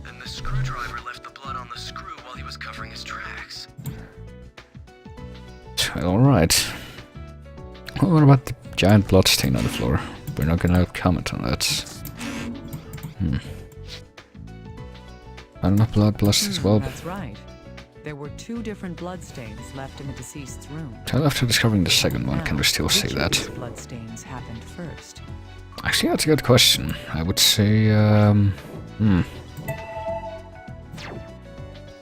Then the screwdriver left the blood on the screw while he was covering his tracks. Alright. Well, what about the giant blood stain on the floor? We're not gonna comment on that. Not blood as well. That's right. There were 2 different bloodstains left in the deceased's room. Till after discovering the second one, can we still say Which of that? these bloodstains happened first? Actually, that's a good question. I would say,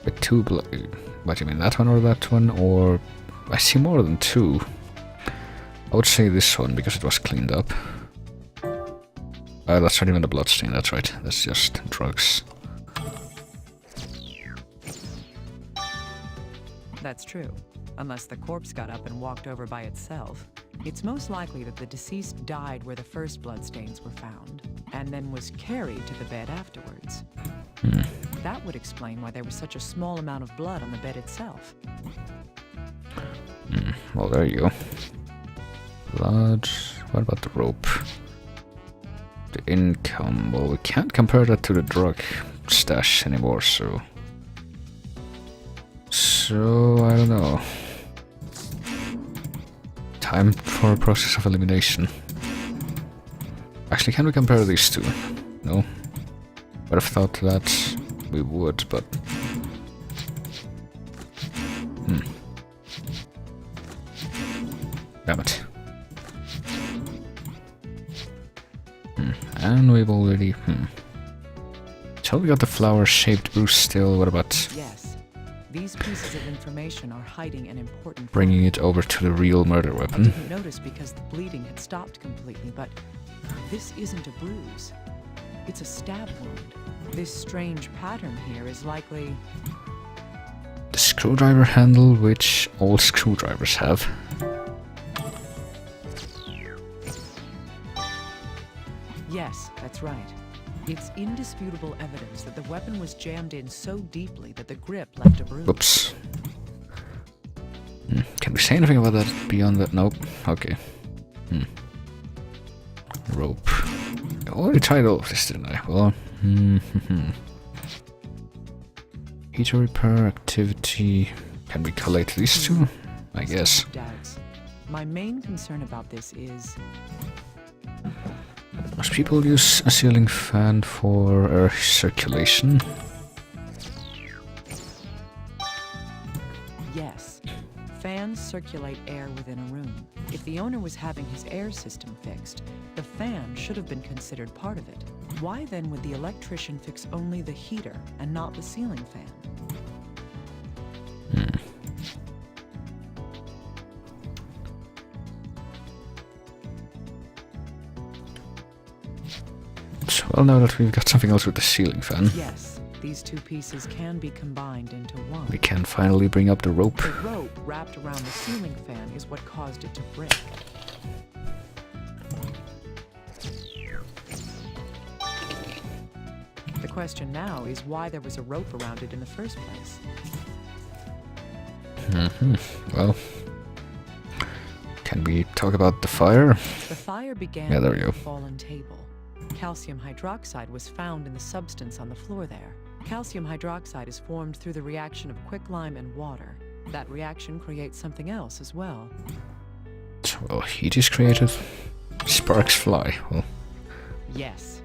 with 2 blood... What do you mean, that one or that one? Or... I see more than 2. I would say this one, because it was cleaned up. That's not even a bloodstain, that's right. That's just drugs. That's true. Unless the corpse got up and walked over by itself. It's most likely that the deceased died where the first bloodstains were found, and then was carried to the bed afterwards. That would explain why there was such a small amount of blood on the bed itself. Well, there you go. Blood... What about the rope? The income... Well, we can't compare that to the drug stash anymore, so... I don't know. Time for a process of elimination. Actually, can we compare these two? No. Would have thought that we would, but... Damn it. And we've already... So we got the flower-shaped bruise still, what about... Yes. These pieces of information are hiding an important... Bringing it over to the real murder I weapon. didn't notice because the bleeding had stopped completely, but this isn't a bruise. It's a stab wound. This strange pattern here is likely... The screwdriver handle, which all screwdrivers have. Yes, that's right. It's indisputable evidence that the weapon was jammed in so deeply that the grip left a bruise. Oops. Can we say anything about that beyond that? Nope. Okay. Rope. I already tried all of this, didn't I? Well, heater repair activity. Can we collate these two? I guess. Doubts. My main concern about this is... Most people use a ceiling fan for air circulation. Yes. Fans circulate air within a room. If the owner was having his air system fixed, the fan should have been considered part of it. Why then would the electrician fix only the heater and not the ceiling fan? Well, now that we've got something else with the ceiling fan, Yes, these 2 pieces can be combined into one. we can finally bring up the rope. The rope wrapped around the ceiling fan is what caused it to break. The question now is why there was a rope around it in the first place. Well, can we talk about the fire? The fire began Yeah, there with we go. a fallen table. Calcium hydroxide was found in the substance on the floor there. Calcium hydroxide is formed through the reaction of quicklime and water. That reaction creates something else as well. Well, heat is created. Sparks fly. Well, Yes.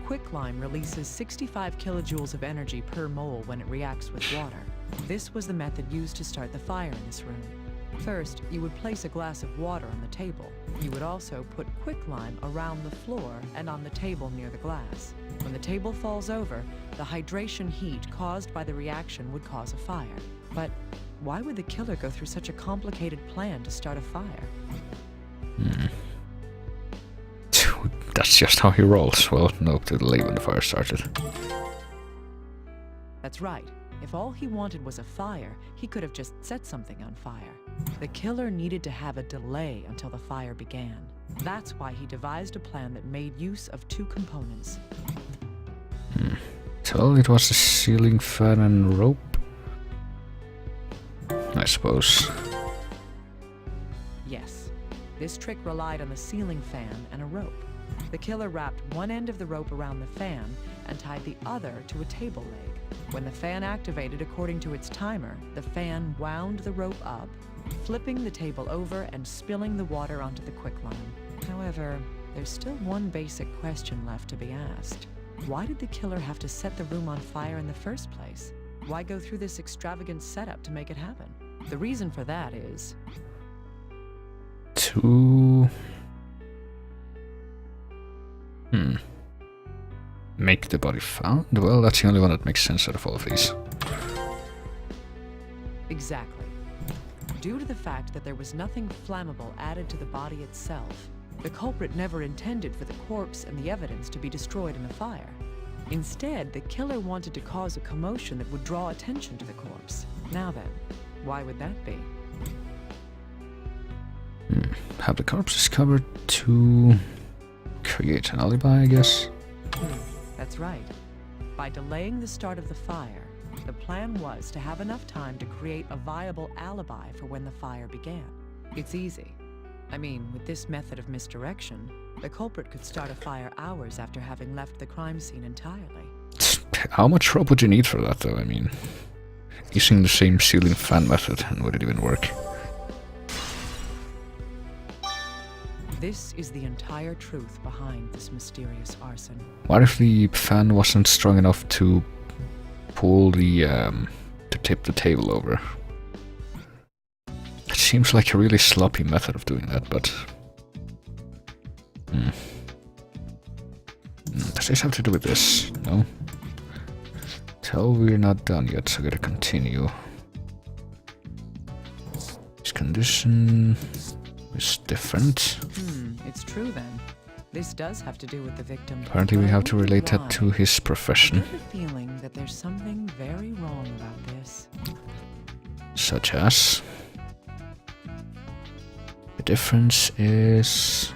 Quicklime releases 65 kilojoules of energy per mole when it reacts with water. This was the method used to start the fire in this room. First, you would place a glass of water on the table. You would also put quicklime around the floor and on the table near the glass. When the table falls over, the hydration heat caused by the reaction would cause a fire. But why would the killer go through such a complicated plan to start a fire? that's just how he rolls. Well, no, to delay when the fire started. That's right. If all he wanted was a fire, he could have just set something on fire. The killer needed to have a delay until the fire began. That's why he devised a plan that made use of 2 components. So it was the ceiling fan and rope? I suppose. Yes. This trick relied on the ceiling fan and a rope. The killer wrapped one end of the rope around the fan and tied the other to a table leg. When the fan activated according to its timer, the fan wound the rope up, flipping the table over and spilling the water onto the quicklime. However, there's still one basic question left to be asked. Why did the killer have to set the room on fire in the first place? Why go through this extravagant setup to make it happen? The reason for that is... to... make the body found? Well, that's the only one that makes sense out of all of these. Exactly. Due to the fact that there was nothing flammable added to the body itself, the culprit never intended for the corpse and the evidence to be destroyed in the fire. Instead, the killer wanted to cause a commotion that would draw attention to the corpse. Now then, why would that be? Have the corpse discovered to create an alibi, I guess? That's right. By delaying the start of the fire, the plan was to have enough time to create a viable alibi for when the fire began. It's easy. I mean, with this method of misdirection, the culprit could start a fire hours after having left the crime scene entirely. How much rope would you need for that, though? I mean, using the same ceiling fan method, and would it even work? This is the entire truth behind this mysterious arson. What if the fan wasn't strong enough to pull the, to tip the table over? It seems like a really sloppy method of doing that, but... Does this have to do with this? No? Tell we're not done yet, so I gotta continue. This condition is different. It's true then. This does have to do with the victim. Apparently we have to relate that to his profession. I get the feeling that there's something very wrong about this. Such as... The difference is...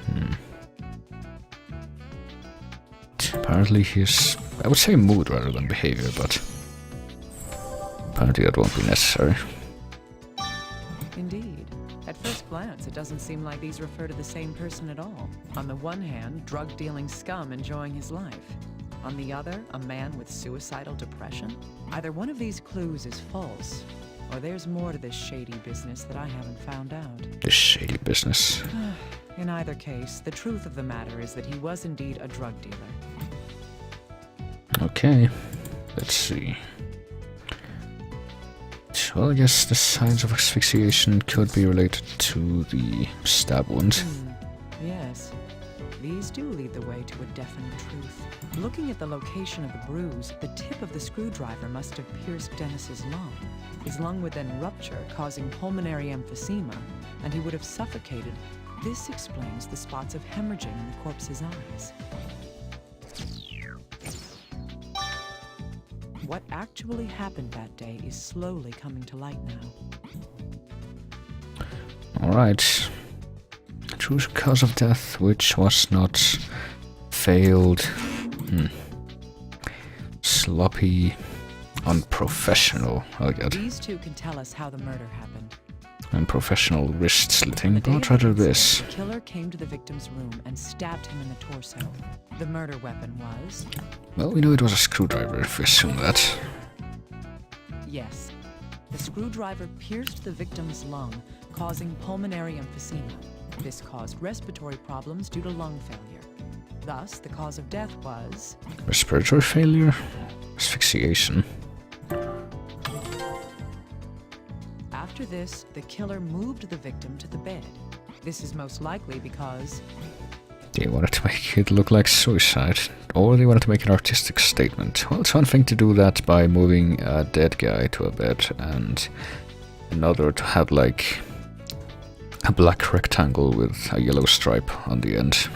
Apparently his... I would say mood rather than behavior, but... Apparently that won't be necessary. Indeed. At first glance, it doesn't seem like these refer to the same person at all. On the one hand, drug-dealing scum enjoying his life. On the other, a man with suicidal depression. Either one of these clues is false, or there's more to this shady business that I haven't found out. This shady business. In either case, the truth of the matter is that he was indeed a drug dealer. Okay, let's see. Well, I guess the signs of asphyxiation could be related to the stab wound. Yes. These do lead the way to a definite truth. Looking at the location of the bruise, the tip of the screwdriver must have pierced Dennis's lung. His lung would then rupture, causing pulmonary emphysema, and he would have suffocated. This explains the spots of hemorrhaging in the corpse's eyes. What actually happened that day is slowly coming to light now. Alright. True cause of death, which was not failed. Sloppy, unprofessional, I get. These two can tell us how the murder happened. Unprofessional wrist slitting, The day but of rather the this. incident, the killer came to the victim's room and stabbed him in the torso. The murder weapon was... Well, we know it was a screwdriver, if we assume that. Yes. The screwdriver pierced the victim's lung, causing pulmonary emphysema. This caused respiratory problems due to lung failure. Thus, the cause of death was... Respiratory failure? Asphyxiation. After this, the killer moved the victim to the bed. This is most likely because... They wanted to make it look like suicide, or they wanted to make an artistic statement. Well, it's one thing to do that by moving a dead guy to a bed, and another to have like a black rectangle with a yellow stripe on the end.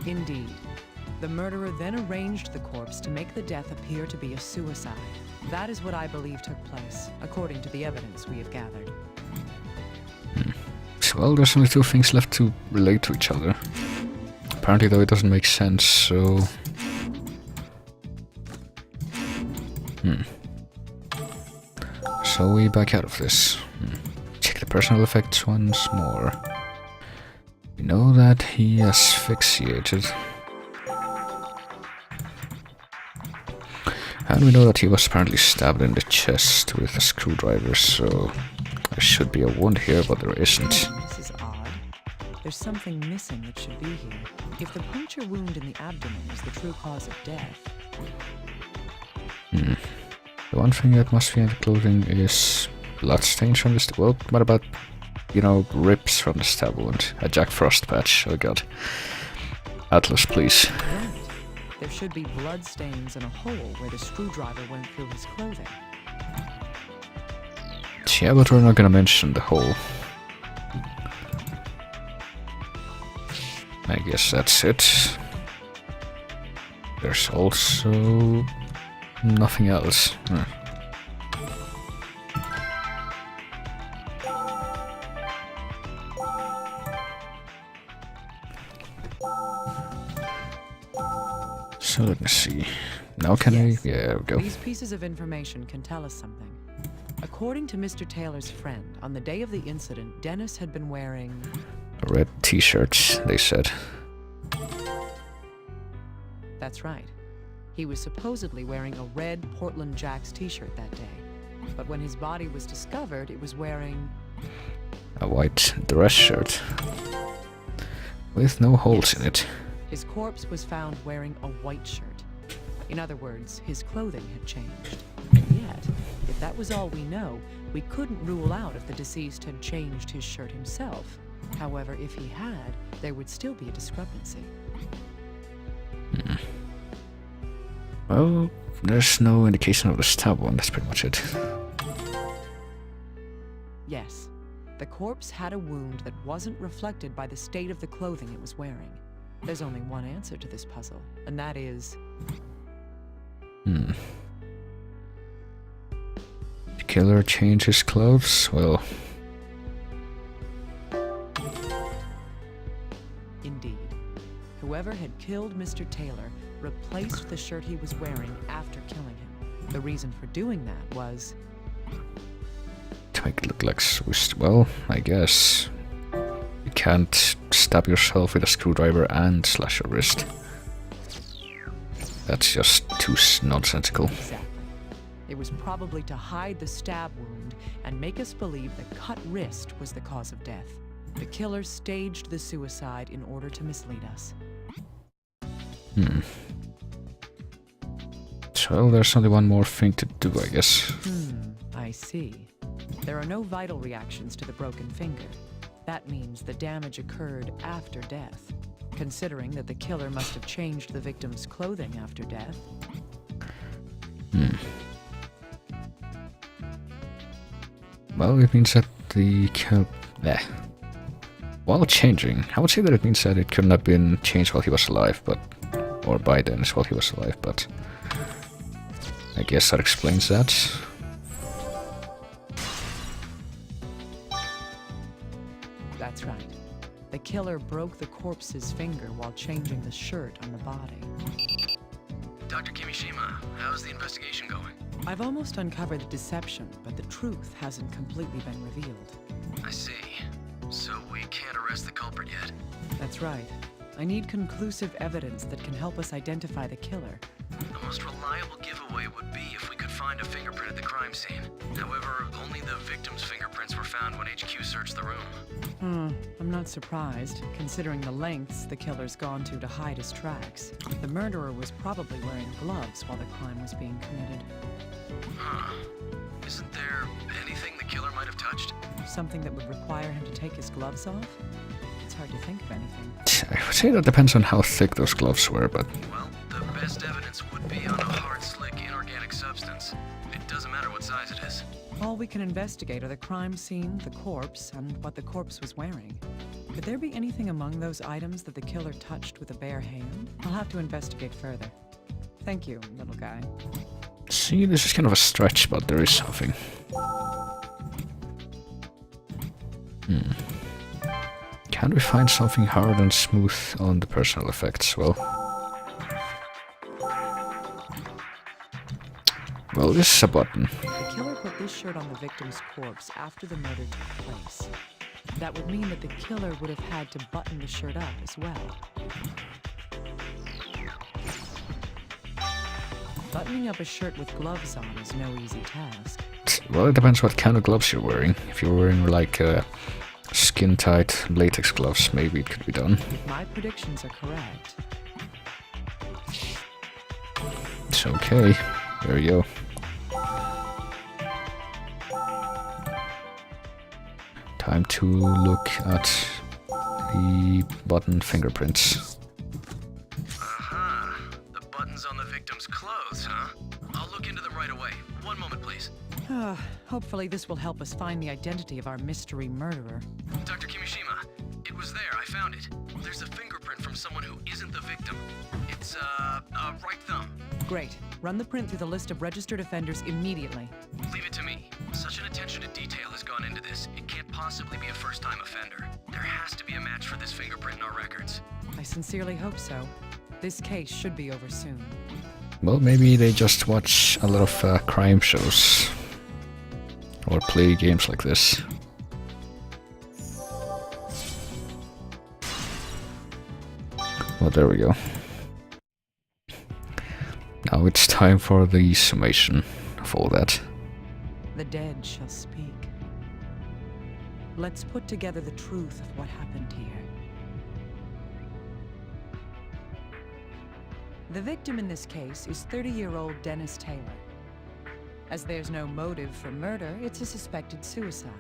Indeed. The murderer then arranged the corpse to make the death appear to be a suicide. That is what I believe took place, according to the evidence we have gathered. Well, there's only two things left to relate to each other. Apparently, though, it doesn't make sense, so... So we back out of this. Check the personal effects once more. We know that he asphyxiated. And we know that he was apparently stabbed in the chest with a screwdriver, so there should be a wound here, but there isn't. This is odd. There's something missing that should be here. If the puncture wound in the abdomen is the true cause of death... The one thing that must be in the clothing is bloodstains from this. Well, what about, you know, rips from the stab wound? A Jack Frost patch. Oh god. Atlas, please. Right. There should be blood stains and a hole where the screwdriver went through his clothing. Yeah, but we're not gonna mention the hole. I guess that's it. There's also nothing else. So let me see. Now can Yes. we? Yeah, there we go. These pieces of information can tell us something. According to Mr. Taylor's friend, on the day of the incident, Dennis had been wearing... A red t-shirt, they said. That's right. He was supposedly wearing a red Portland Jacks t-shirt that day. But when his body was discovered, it was wearing... A white dress shirt. With no holes in it. His corpse was found wearing a white shirt. In other words, his clothing had changed. And yet, if that was all we know, we couldn't rule out if the deceased had changed his shirt himself. However, if he had, there would still be a discrepancy. Well, there's no indication of the stab one, that's pretty much it. Yes, the corpse had a wound that wasn't reflected by the state of the clothing it was wearing. There's only one answer to this puzzle, and that is... The killer changed his clothes? Well... Indeed. Whoever had killed Mr. Taylor replaced the shirt he was wearing after killing him. The reason for doing that was... to make it look like Swiss. Well, I guess. You can't stab yourself with a screwdriver and slash your wrist. That's just too nonsensical. Exactly. It was probably to hide the stab wound and make us believe the cut wrist was the cause of death. The killer staged the suicide in order to mislead us. So there's only one more thing to do, I guess. I see. There are no vital reactions to the broken finger. That means the damage occurred after death. Considering that the killer must have changed the victim's clothing after death. Well, it means that the while changing, I would say that it means that it couldn't have been changed while he was alive, but or by Dennis while he was alive, but I guess that explains that. That's right. The killer broke the corpse's finger while changing the shirt on the body. Dr. Kimishima, how's the investigation going? I've almost uncovered the deception, but the truth hasn't completely been revealed. I see. So we can't arrest the culprit yet? That's right. I need conclusive evidence that can help us identify the killer. The most reliable giveaway would be if we could find a fingerprint at the crime scene. However, only the victim's fingerprints were found when HQ searched the room. I'm not surprised, considering the lengths the killer's gone to hide his tracks. The murderer was probably wearing gloves while the crime was being committed. Isn't there anything the killer might have touched? Something that would require him to take his gloves off? It's hard to think of anything. I would say that depends on how thick those gloves were, but... Well, the best evidence would be on a hard, slick, inorganic substance. It doesn't matter what size it is. All we can investigate are the crime scene, the corpse, and what the corpse was wearing. Could there be anything among those items that the killer touched with a bare hand? I'll have to investigate further. Thank you, little guy. See, this is kind of a stretch, but there is something. Can we find something hard and smooth on the personal effects? Well, this is a button. The killer put this shirt on the victim's corpse after the murder took place. That would mean that the killer would have had to button the shirt up as well. Buttoning up a shirt with gloves on is no easy task. Well, it depends what kind of gloves you're wearing. If you're wearing like skin-tight latex gloves, maybe it could be done. If my predictions are correct. It's okay. There you go. Time to look at the button fingerprints. Uh-huh. The buttons on the victim's clothes, huh? I'll look into them right away. One moment, please. Hopefully this will help us find the identity of our mystery murderer. Dr. Kimishima, it was there. I found it. There's a fingerprint from someone who isn't the victim. It's, a right thumb. Great. Run the print through the list of registered offenders immediately. Leave it to me. Such an attention to detail has gone into this. It can't possibly be a first-time offender. There has to be a match for this fingerprint in our records. I sincerely hope so. This case should be over soon. Well, maybe they just watch a lot of crime shows. Or play games like this. Well, there we go. Now it's time for the summation of all that. The dead shall speak. Let's put together the truth of what happened here. The victim in this case is 30-year-old Dennis Taylor. As there's no motive for murder, it's a suspected suicide.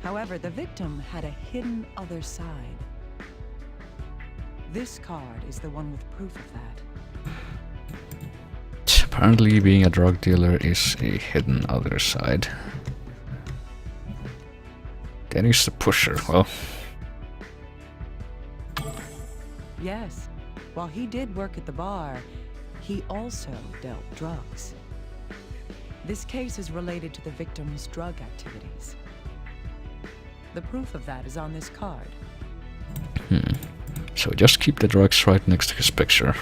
However, the victim had a hidden other side. This card is the one with proof of that. Apparently being a drug dealer is a hidden other side. Dennis the pusher, well... Yes, while he did work at the bar, he also dealt drugs. This case is related to the victim's drug activities. The proof of that is on this card. So just keep the drugs right next to his picture.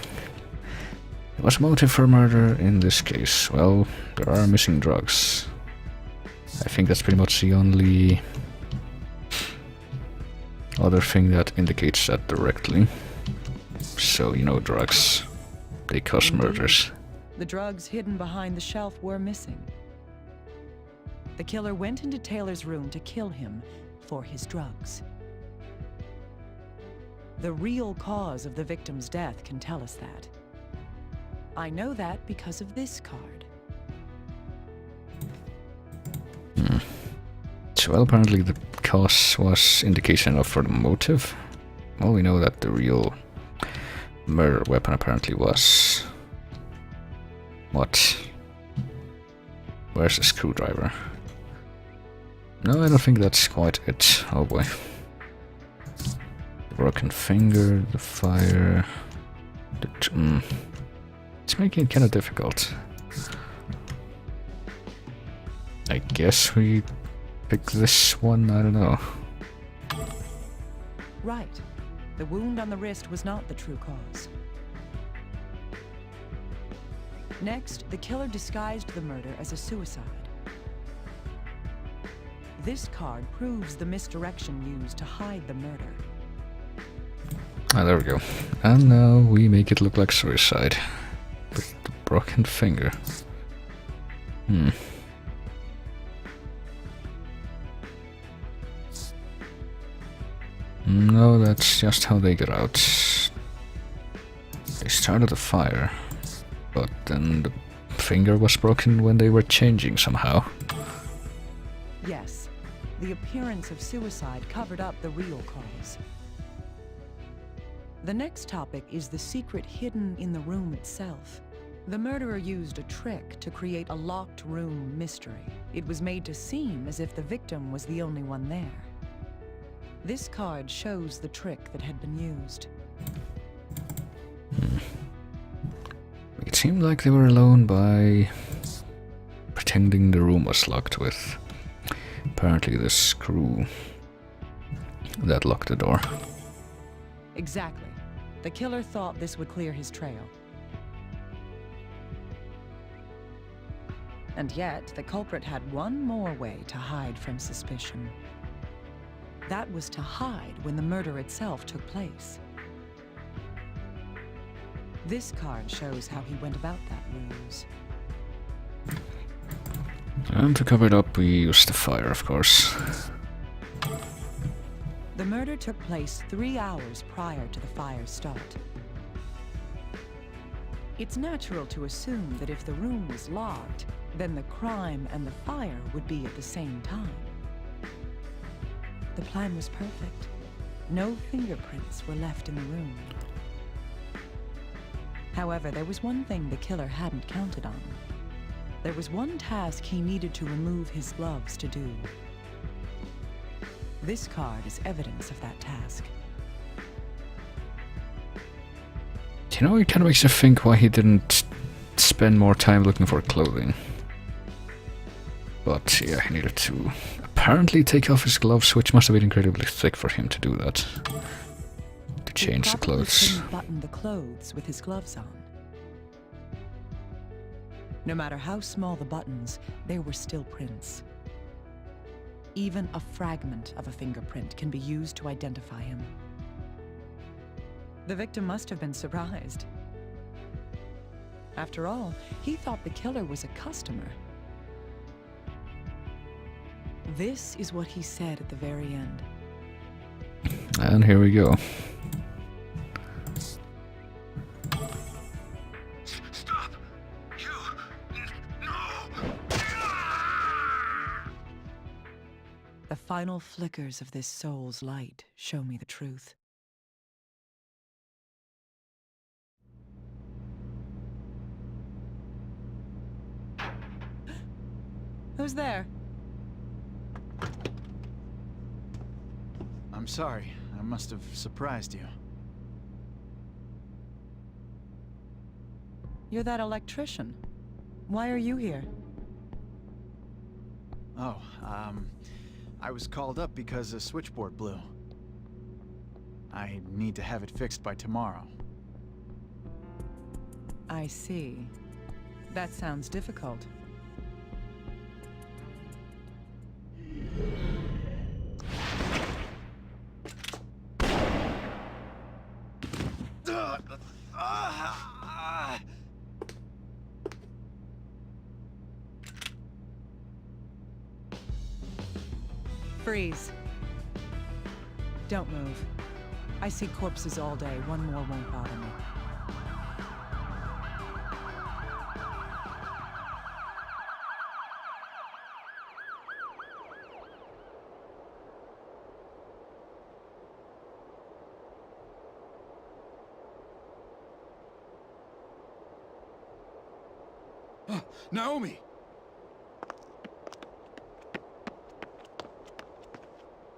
What's motive for murder in this case? Well, there are missing drugs. I think that's pretty much the only other thing that indicates that directly. So, you know, drugs. They cause murders. The drugs hidden behind the shelf were missing. The killer went into Taylor's room to kill him for his drugs. The real cause of the victim's death can tell us that. I know that because of this card. So, well, apparently the cause was indication enough for the motive. Well, we know that the real murder weapon apparently was... What? Where's the screwdriver? No, I don't think that's quite it. Oh boy. The broken finger, the fire... It's making it kind of difficult. I guess we pick this one, I don't know. Right. The wound on the wrist was not the true cause. Next, the killer disguised the murder as a suicide. This card proves the misdirection used to hide the murder. Ah, there we go. And now we make it look like suicide. With the broken finger. No, that's just how they got out. They started a fire, but then the finger was broken when they were changing somehow. Yes, the appearance of suicide covered up the real cause. The next topic is the secret hidden in the room itself. The murderer used a trick to create a locked room mystery. It was made to seem as if the victim was the only one there. This card shows the trick that had been used. It seemed like they were alone by pretending the room was locked with apparently the screw that locked the door. Exactly. The killer thought this would clear his trail. And yet, the culprit had one more way to hide from suspicion. That was to hide when the murder itself took place. This card shows how he went about that ruse. And to cover it up, we used the fire, of course. The murder took place 3 hours prior to the fire's start. It's natural to assume that if the room was locked, then the crime and the fire would be at the same time. The plan was perfect. No fingerprints were left in the room. However, there was one thing the killer hadn't counted on. There was one task he needed to remove his gloves to do. This card is evidence of that task. You know, it kind of makes you think why he didn't spend more time looking for clothing. But yeah, he needed to apparently take off his gloves, which must have been incredibly thick for him to do that. To change the clothes. He couldn't button the clothes with his gloves on. No matter how small the buttons, they were still prints. Even a fragment of a fingerprint can be used to identify him. The victim must have been surprised. After all, he thought the killer was a customer. This is what he said at the very end. And here we go. Stop! You! No! The final flickers of this soul's light show me the truth. Who's there? I'm sorry. I must have surprised you. You're that electrician. Why are you here? Oh, I was called up because a switchboard blew. I need to have it fixed by tomorrow. I see. That sounds difficult. Freeze. Don't move. I see corpses all day. One more won't bother me. Naomi!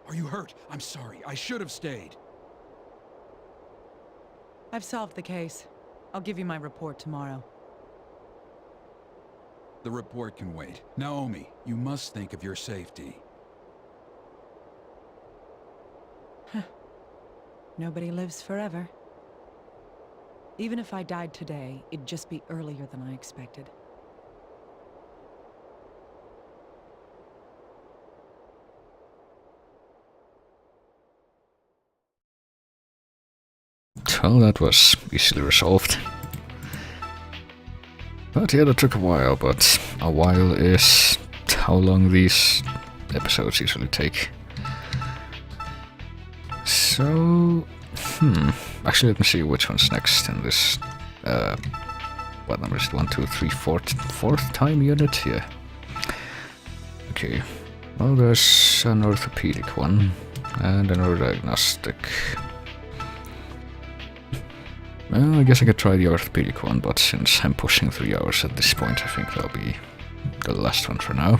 Are you hurt? I'm sorry. I should have stayed. I've solved the case. I'll give you my report tomorrow. The report can wait. Naomi, you must think of your safety. Nobody lives forever. Even if I died today, it'd just be earlier than I expected. Well, that was easily resolved. But yeah, that took a while, but a while is how long these episodes usually take. So, actually let me see which one's next in this, what number is it? 1, 2, 3, fourth time unit? Yeah. Okay, well there's an orthopedic one, and another diagnostic. Well, I guess I could try the orthopedic one, but since I'm pushing 3 hours at this point, I think that'll be the last one for now.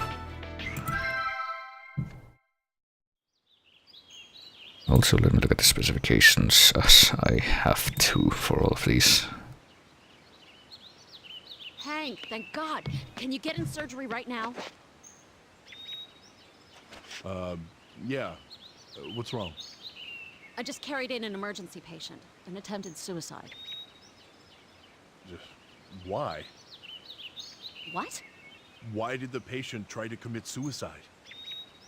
Also, let me look at the specifications, as I have to for all of these. Hank, thank God. Can you get in surgery right now? Yeah. What's wrong? I just carried in an emergency patient, an attempted suicide. Just why? What? Why did the patient try to commit suicide?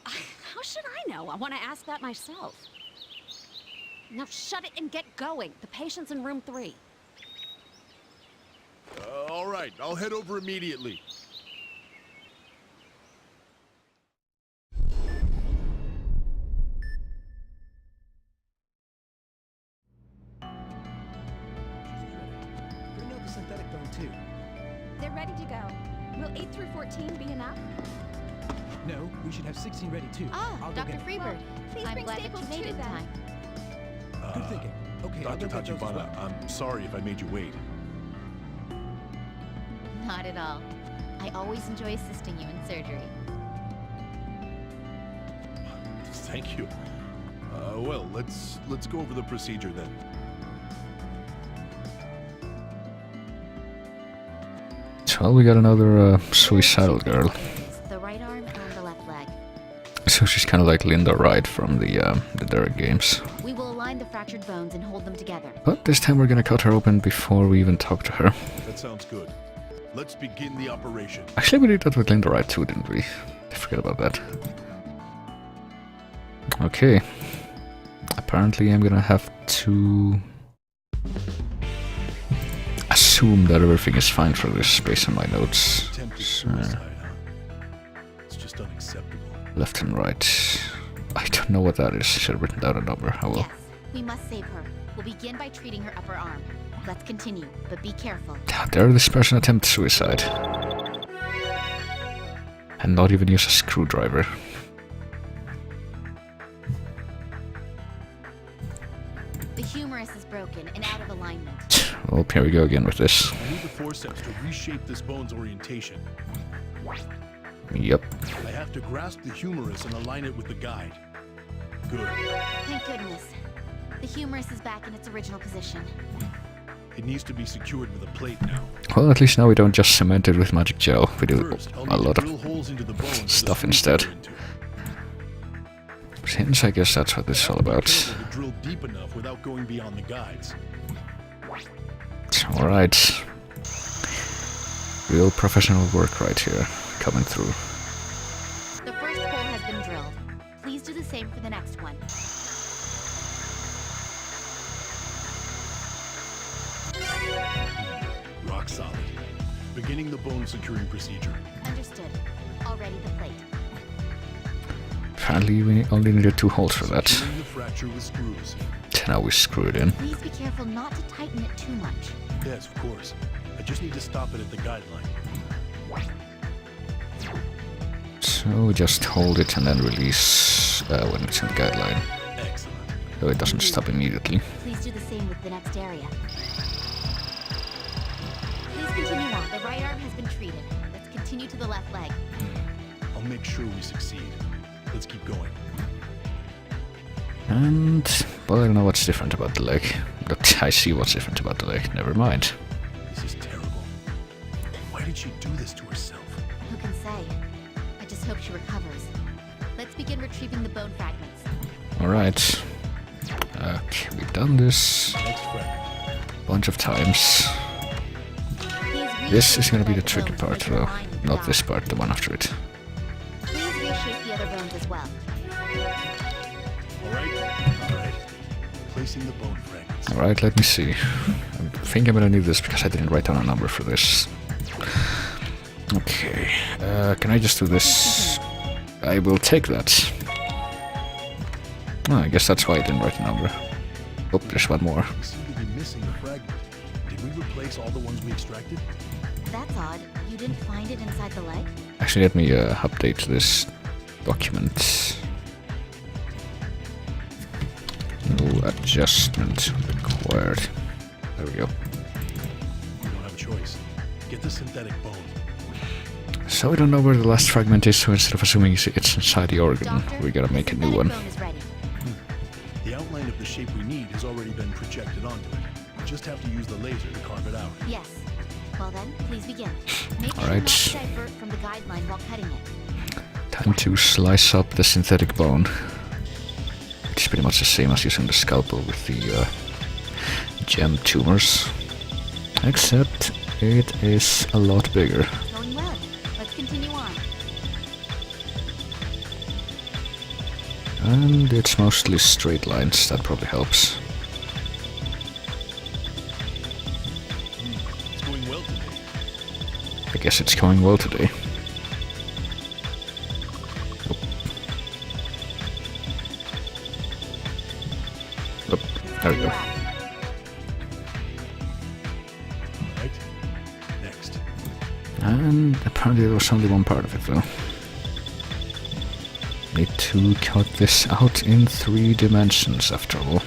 How should I know? I want to ask that myself. Now shut it and get going. The patient's in room 3. All right, I'll head over immediately. Bring out the synthetic bone too. They're ready to go. Will 8 through 14 be enough? No, we should have 16 ready too. Ah, I'll go Dr. get it. Freebird. Please I'm bring glad that staples you made too, it in then. time. Good thinking. Okay, I'll Dr. go get those as Tachibana, well. I'm sorry if I made you wait. Not at all. I always enjoy assisting you in surgery. Thank you. Well, let's go over the procedure then. Well, we got another suicidal girl. The right arm and the left leg. So she's kind of like Linda Wright from the Derek games. We will align the fractured bones and hold them together. But this time we're gonna cut her open before we even talk to her. That sounds good. Let's begin the operation. Actually, we did that with Linda Wright too, didn't we? I forget about that. Okay. Apparently I'm gonna have to assume that everything is fine for this based on my notes. Attempted So, suicide, huh? It's just unacceptable. left and right. I don't know what that is. Should have written down a number. I will. Yes, we must save her. We'll begin by treating her upper arm. Let's continue, but be careful. How dare this person attempt suicide? And not even use a screwdriver. The humerus is broken and out of alignment. Oh, here we go again with this. I need the forceps to reshape this bone's orientation. Yep. I have to grasp the humerus and align it with the guide. Good. Thank goodness. The humerus is back in its original position. It needs to be secured with a plate now. Well, at least now we don't just cement it with magic gel. We do First, I'll a need lot to of drill holes into the bones stuff with a instead. screwdriver into. Since I guess that's what this is all about. Careful to drill deep enough without going beyond the guides. Alright. Real professional work right here. Coming through. The first hole has been drilled. Please do the same for the next one. Rock solid. Beginning the bone securing procedure. Understood. Already the plate. Apparently we only needed 2 holes for that. Securing the fracture with screws. Now we screw it in. Please be careful not to tighten it too much. Yes, of course. I just need to stop it at the guideline. So we just hold it and then release when it's in the guideline. Excellent. So it doesn't stop immediately. Please do the same with the next area. Please continue on. The right arm has been treated. Let's continue to the left leg. I'll make sure we succeed. Let's keep going. And, well, I don't know what's different about the leg. But I see what's different about the leg. Never mind. This is terrible. Why did she do this to herself? Who can say? I just hope she recovers. Let's begin retrieving the bone fragments. Alright. Okay, we've done this Next fragment. a bunch of times. This is gonna be the tricky part though. Not this part, the one after it. Please reshape the other bones as well. Alright. Placing the bone fragments. Alright, let me see. I think I'm gonna need this because I didn't write down a number for this. Okay, can I just do this? I will take that. Oh, I guess that's why I didn't write a number. Oh, there's one more. We seem to be missing a fragment. Did we replace all the ones we extracted? That's odd. You didn't find it inside the leg? Actually, let me update this document. No adjustment required. There we go. We don't have a choice. Get the synthetic bone. So we don't know where the last fragment is, so instead of assuming it's inside the organ, Doctor, we gotta make a new synthetic one. bone is ready. The outline of the shape we need has already been projected onto it. We just have to use the laser to carve it out. Yes. Well then, please begin. Make sure Alright. not to divert from the guideline while cutting it. Time to slice up the synthetic bone. It's pretty much the same as using the scalpel with the gem tumors. Except it is a lot bigger. Going well. Let's continue on. And it's mostly straight lines, that probably helps. It's going well today. I guess it's going well today. Oh, there we go. Alright. Next. And apparently there was only one part of it though. Need to cut this out in 3 dimensions after all.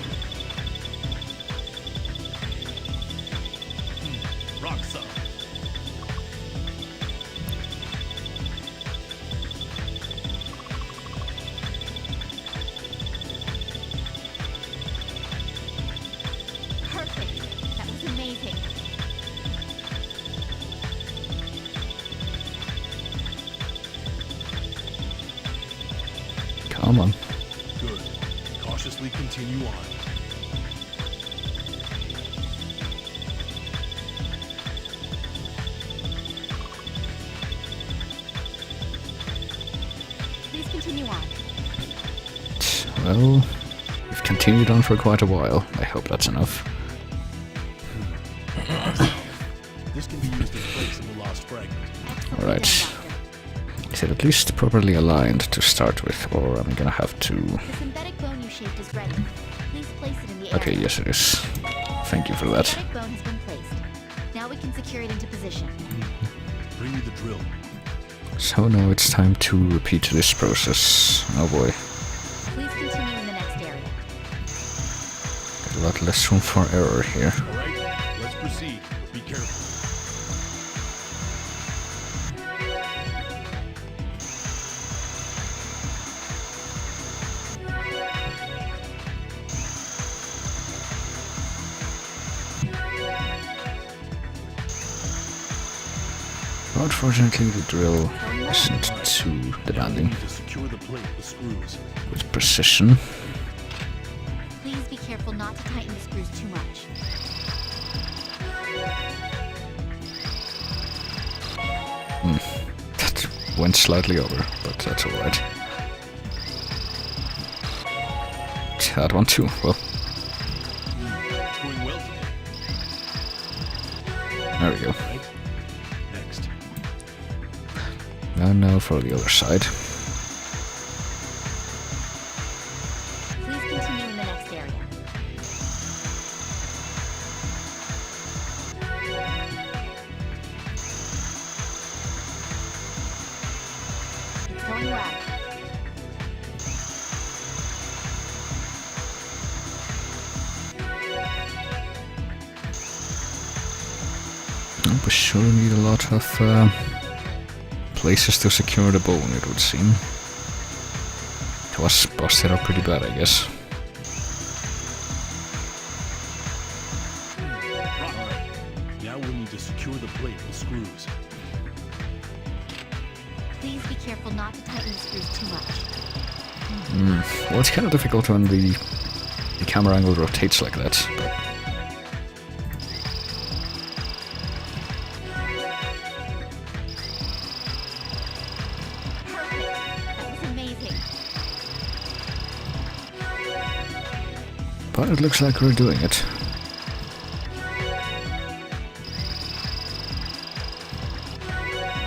Rock solid. Perfect. That was amazing. Come on. Good. Cautiously continue on. Please continue on. Well, we've continued on for quite a while. I hope that's enough. This can be used in place of the lost fragment. Alright. Is it at least properly aligned to start with, or I'm gonna have to... The synthetic bone you shaped is ready. Please place it in the area. Okay, yes it is. Thank you for that. Synthetic bone has been placed. Now we can secure it into position. Bring me the drill. So now it's time to repeat this process. Oh boy. Please continue in the next area. Got a lot less room for error here. Alright, let's proceed. Be careful. Unfortunately, the drill isn't too demanding. To secure the plate with screws. With precision. Please be careful not to tighten the screws too much. That went slightly over, but that's alright. That one too, well. It's going well today. There we go. Right. Next. And now for the other side. Please continue in the next area. It's going well. We sure need a lot of places to secure the bone, it would seem. It was busted up pretty bad, I guess. Alright. Now we'll need to secure the plate with screws. Please be careful not to tighten the screws too much. Well, it's kind of difficult when the camera angle rotates like that. But But it looks like we're doing it.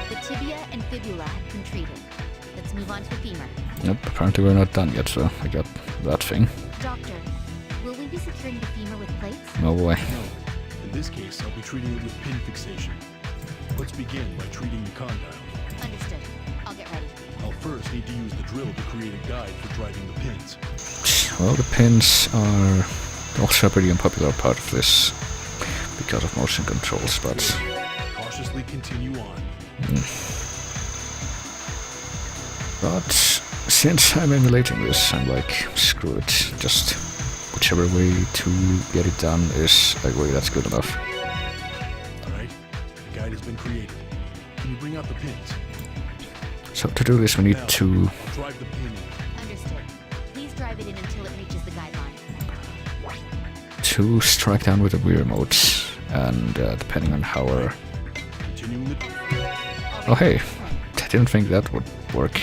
The tibia and fibula have been treated. Let's move on to the femur. Yep, apparently we're not done yet, so I got that thing. Doctor, will we be securing the femur with plates? No way. No. In this case, I'll be treating it with pin fixation. Let's begin by treating the condyle. Understood. I'll get ready. I'll first need to use the drill to create a guide for driving the pins. Well, the pins are also a pretty unpopular part of this because of motion controls, but... Cautiously continue on. But since I'm emulating this, I'm like, screw it. Just whichever way to get it done is a way that's good enough. Alright, the guide has been created. Can you bring out the pins? So to do this we need Now, to... I'll drive the pin in. Understood. Please drive it in until it reaches the guideline. to strike down with the weird modes, and depending on how we're... Continuing the... Oh hey, didn't think that would work.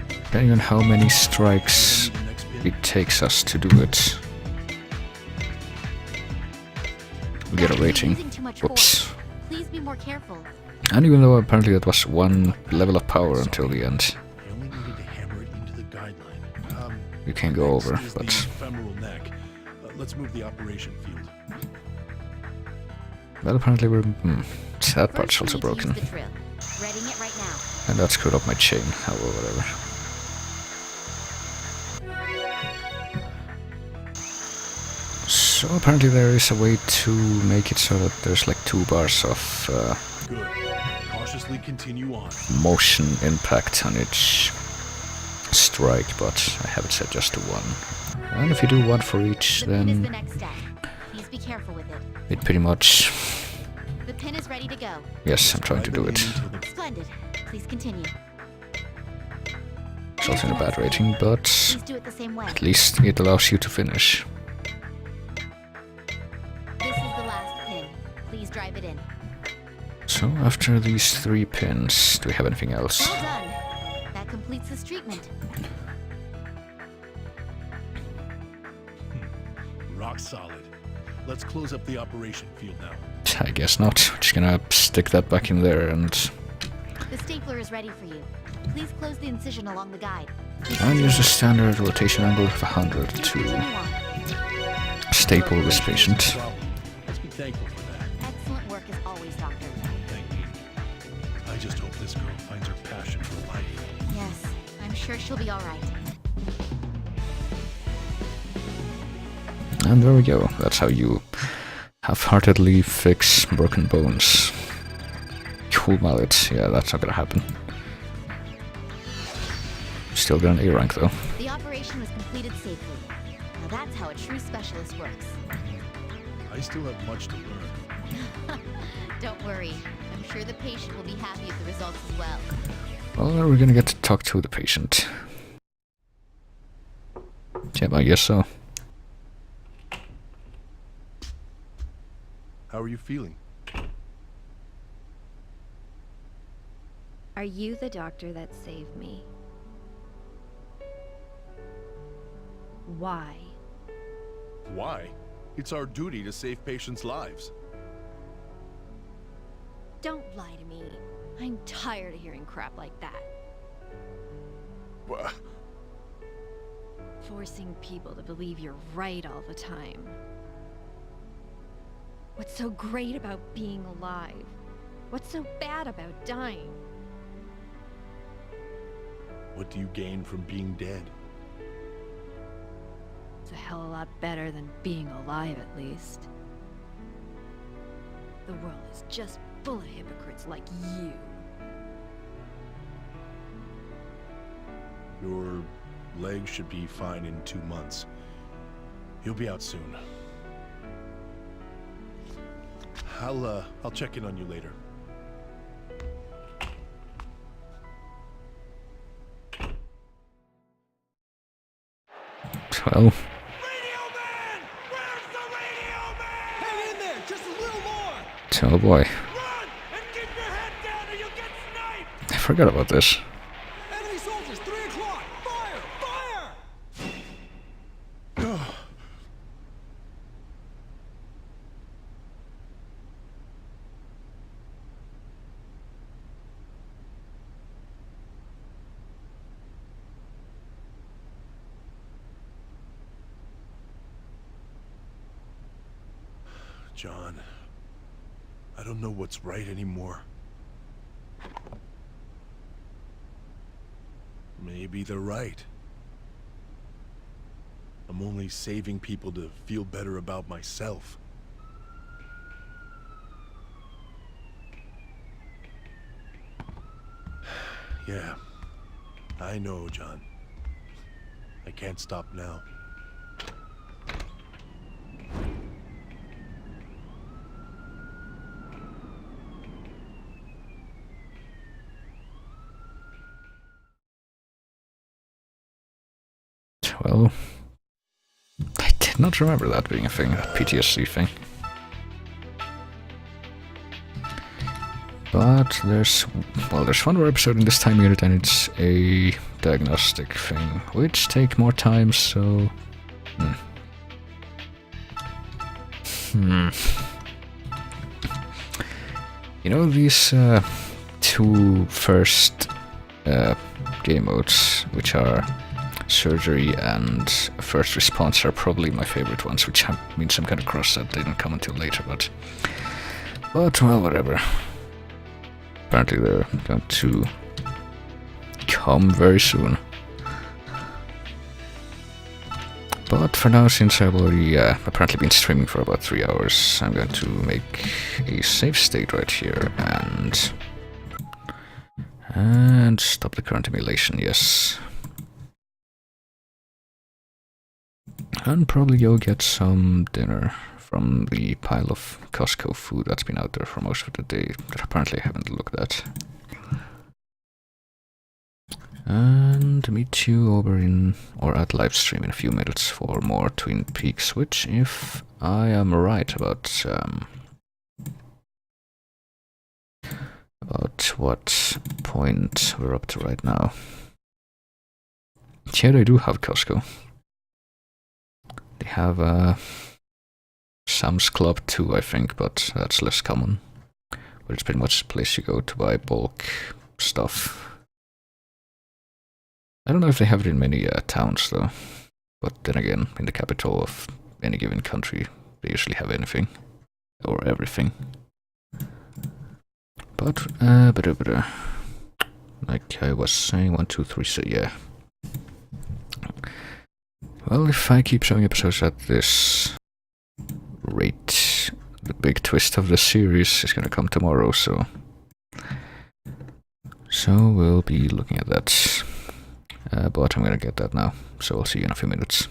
Depending on how many strikes it takes us to do it, we get a rating. Whoops. Please be more careful. And even though apparently that was one level of power until the end, I only needed to hammer it into the guideline. we can go over, Next is but... the femoral neck. Let's move the operation field. Well, apparently we're... that part's also First, we need to broken. use the drill. Readying it right now. And that screwed up my chain, however, whatever. So apparently there is a way to make it so that there's like 2 bars of Good. Cautiously continue on. motion impact on each strike, but I have it set just to 1. And if you do 1 for each, The pin is the then next step. Please be careful with it. it pretty much... The pin is ready to go. Yes, I'm trying to do it. Splendid. Please continue. It's also in a bad rating, but Please do it the same way. at least it allows you to finish. This is the last pin. Please drive it in. So after these 3 pins, do we have anything else? Well done. That completes this treatment. Rock solid. Let's close up the operation field now. I guess not. We're just gonna stick that back in there and The stapler is ready for you. Please close the incision along the guide. use the standard rotation angle of 100 Please to continue on. staple this patient. Let's be thankful for that. Excellent work as always, Doctor. Thank you. I just hope this girl finds her passion for life. Yes, I'm sure she'll be alright. And there we go. That's how you half-heartedly fix broken bones. Cool mallet. Yeah, that's not gonna happen. Still got an A rank though. The operation was completed safely. Now that's how a true specialist works. I still have much to learn. Don't worry. I'm sure the patient will be happy with the results as well. Well, we're gonna get to talk to the patient. Yeah, I guess so. How are you feeling? Are you the doctor that saved me? Why? Why? It's our duty to save patients' lives. Don't lie to me. I'm tired of hearing crap like that. Wha- Forcing people to believe you're right all the time. What's so great about being alive? What's so bad about dying? What do you gain from being dead? It's a hell of a lot better than being alive, at least. The world is just full of hypocrites like you. Your leg should be fine in 2 months. You'll be out soon. I'll check in on you later. Well, Hang in there, just a little more. oh boy. I forgot about this. Enemy soldiers, 3 o'clock. Fire! Fire! John, I don't know what's right anymore. Maybe they're right. I'm only saving people to feel better about myself. Yeah, I know, John. I can't stop now. Well, I did not remember that being a thing, that PTSD thing. But there's one more episode in this time unit, and it's a diagnostic thing, which take more time, so... You know, these two first game modes, which are surgery and first response, are probably my favorite ones, which means I'm kind of cross that they didn't come until later, but well, whatever. Apparently they're going to come very soon. But for now, since I've already apparently been streaming for about 3 hours, I'm going to make a save state right here and stop the current emulation, yes. And probably go get some dinner from the pile of Costco food that's been out there for most of the day that apparently I haven't looked at. And meet you over at livestream in a few minutes for more Twin Peaks, which, if I am right about what point we're up to right now. Yeah, they do have Costco. They have Sam's Club too, I think, but that's less common. But it's pretty much the place you go to buy bulk stuff. I don't know if they have it in many towns though, but then again, in the capital of any given country, they usually have anything, or everything. But, like I was saying, 1, 2, 3, so yeah. Well, if I keep showing episodes at this rate, the big twist of the series is gonna come tomorrow, so we'll be looking at that. But I'm gonna get that now, so I'll see you in a few minutes.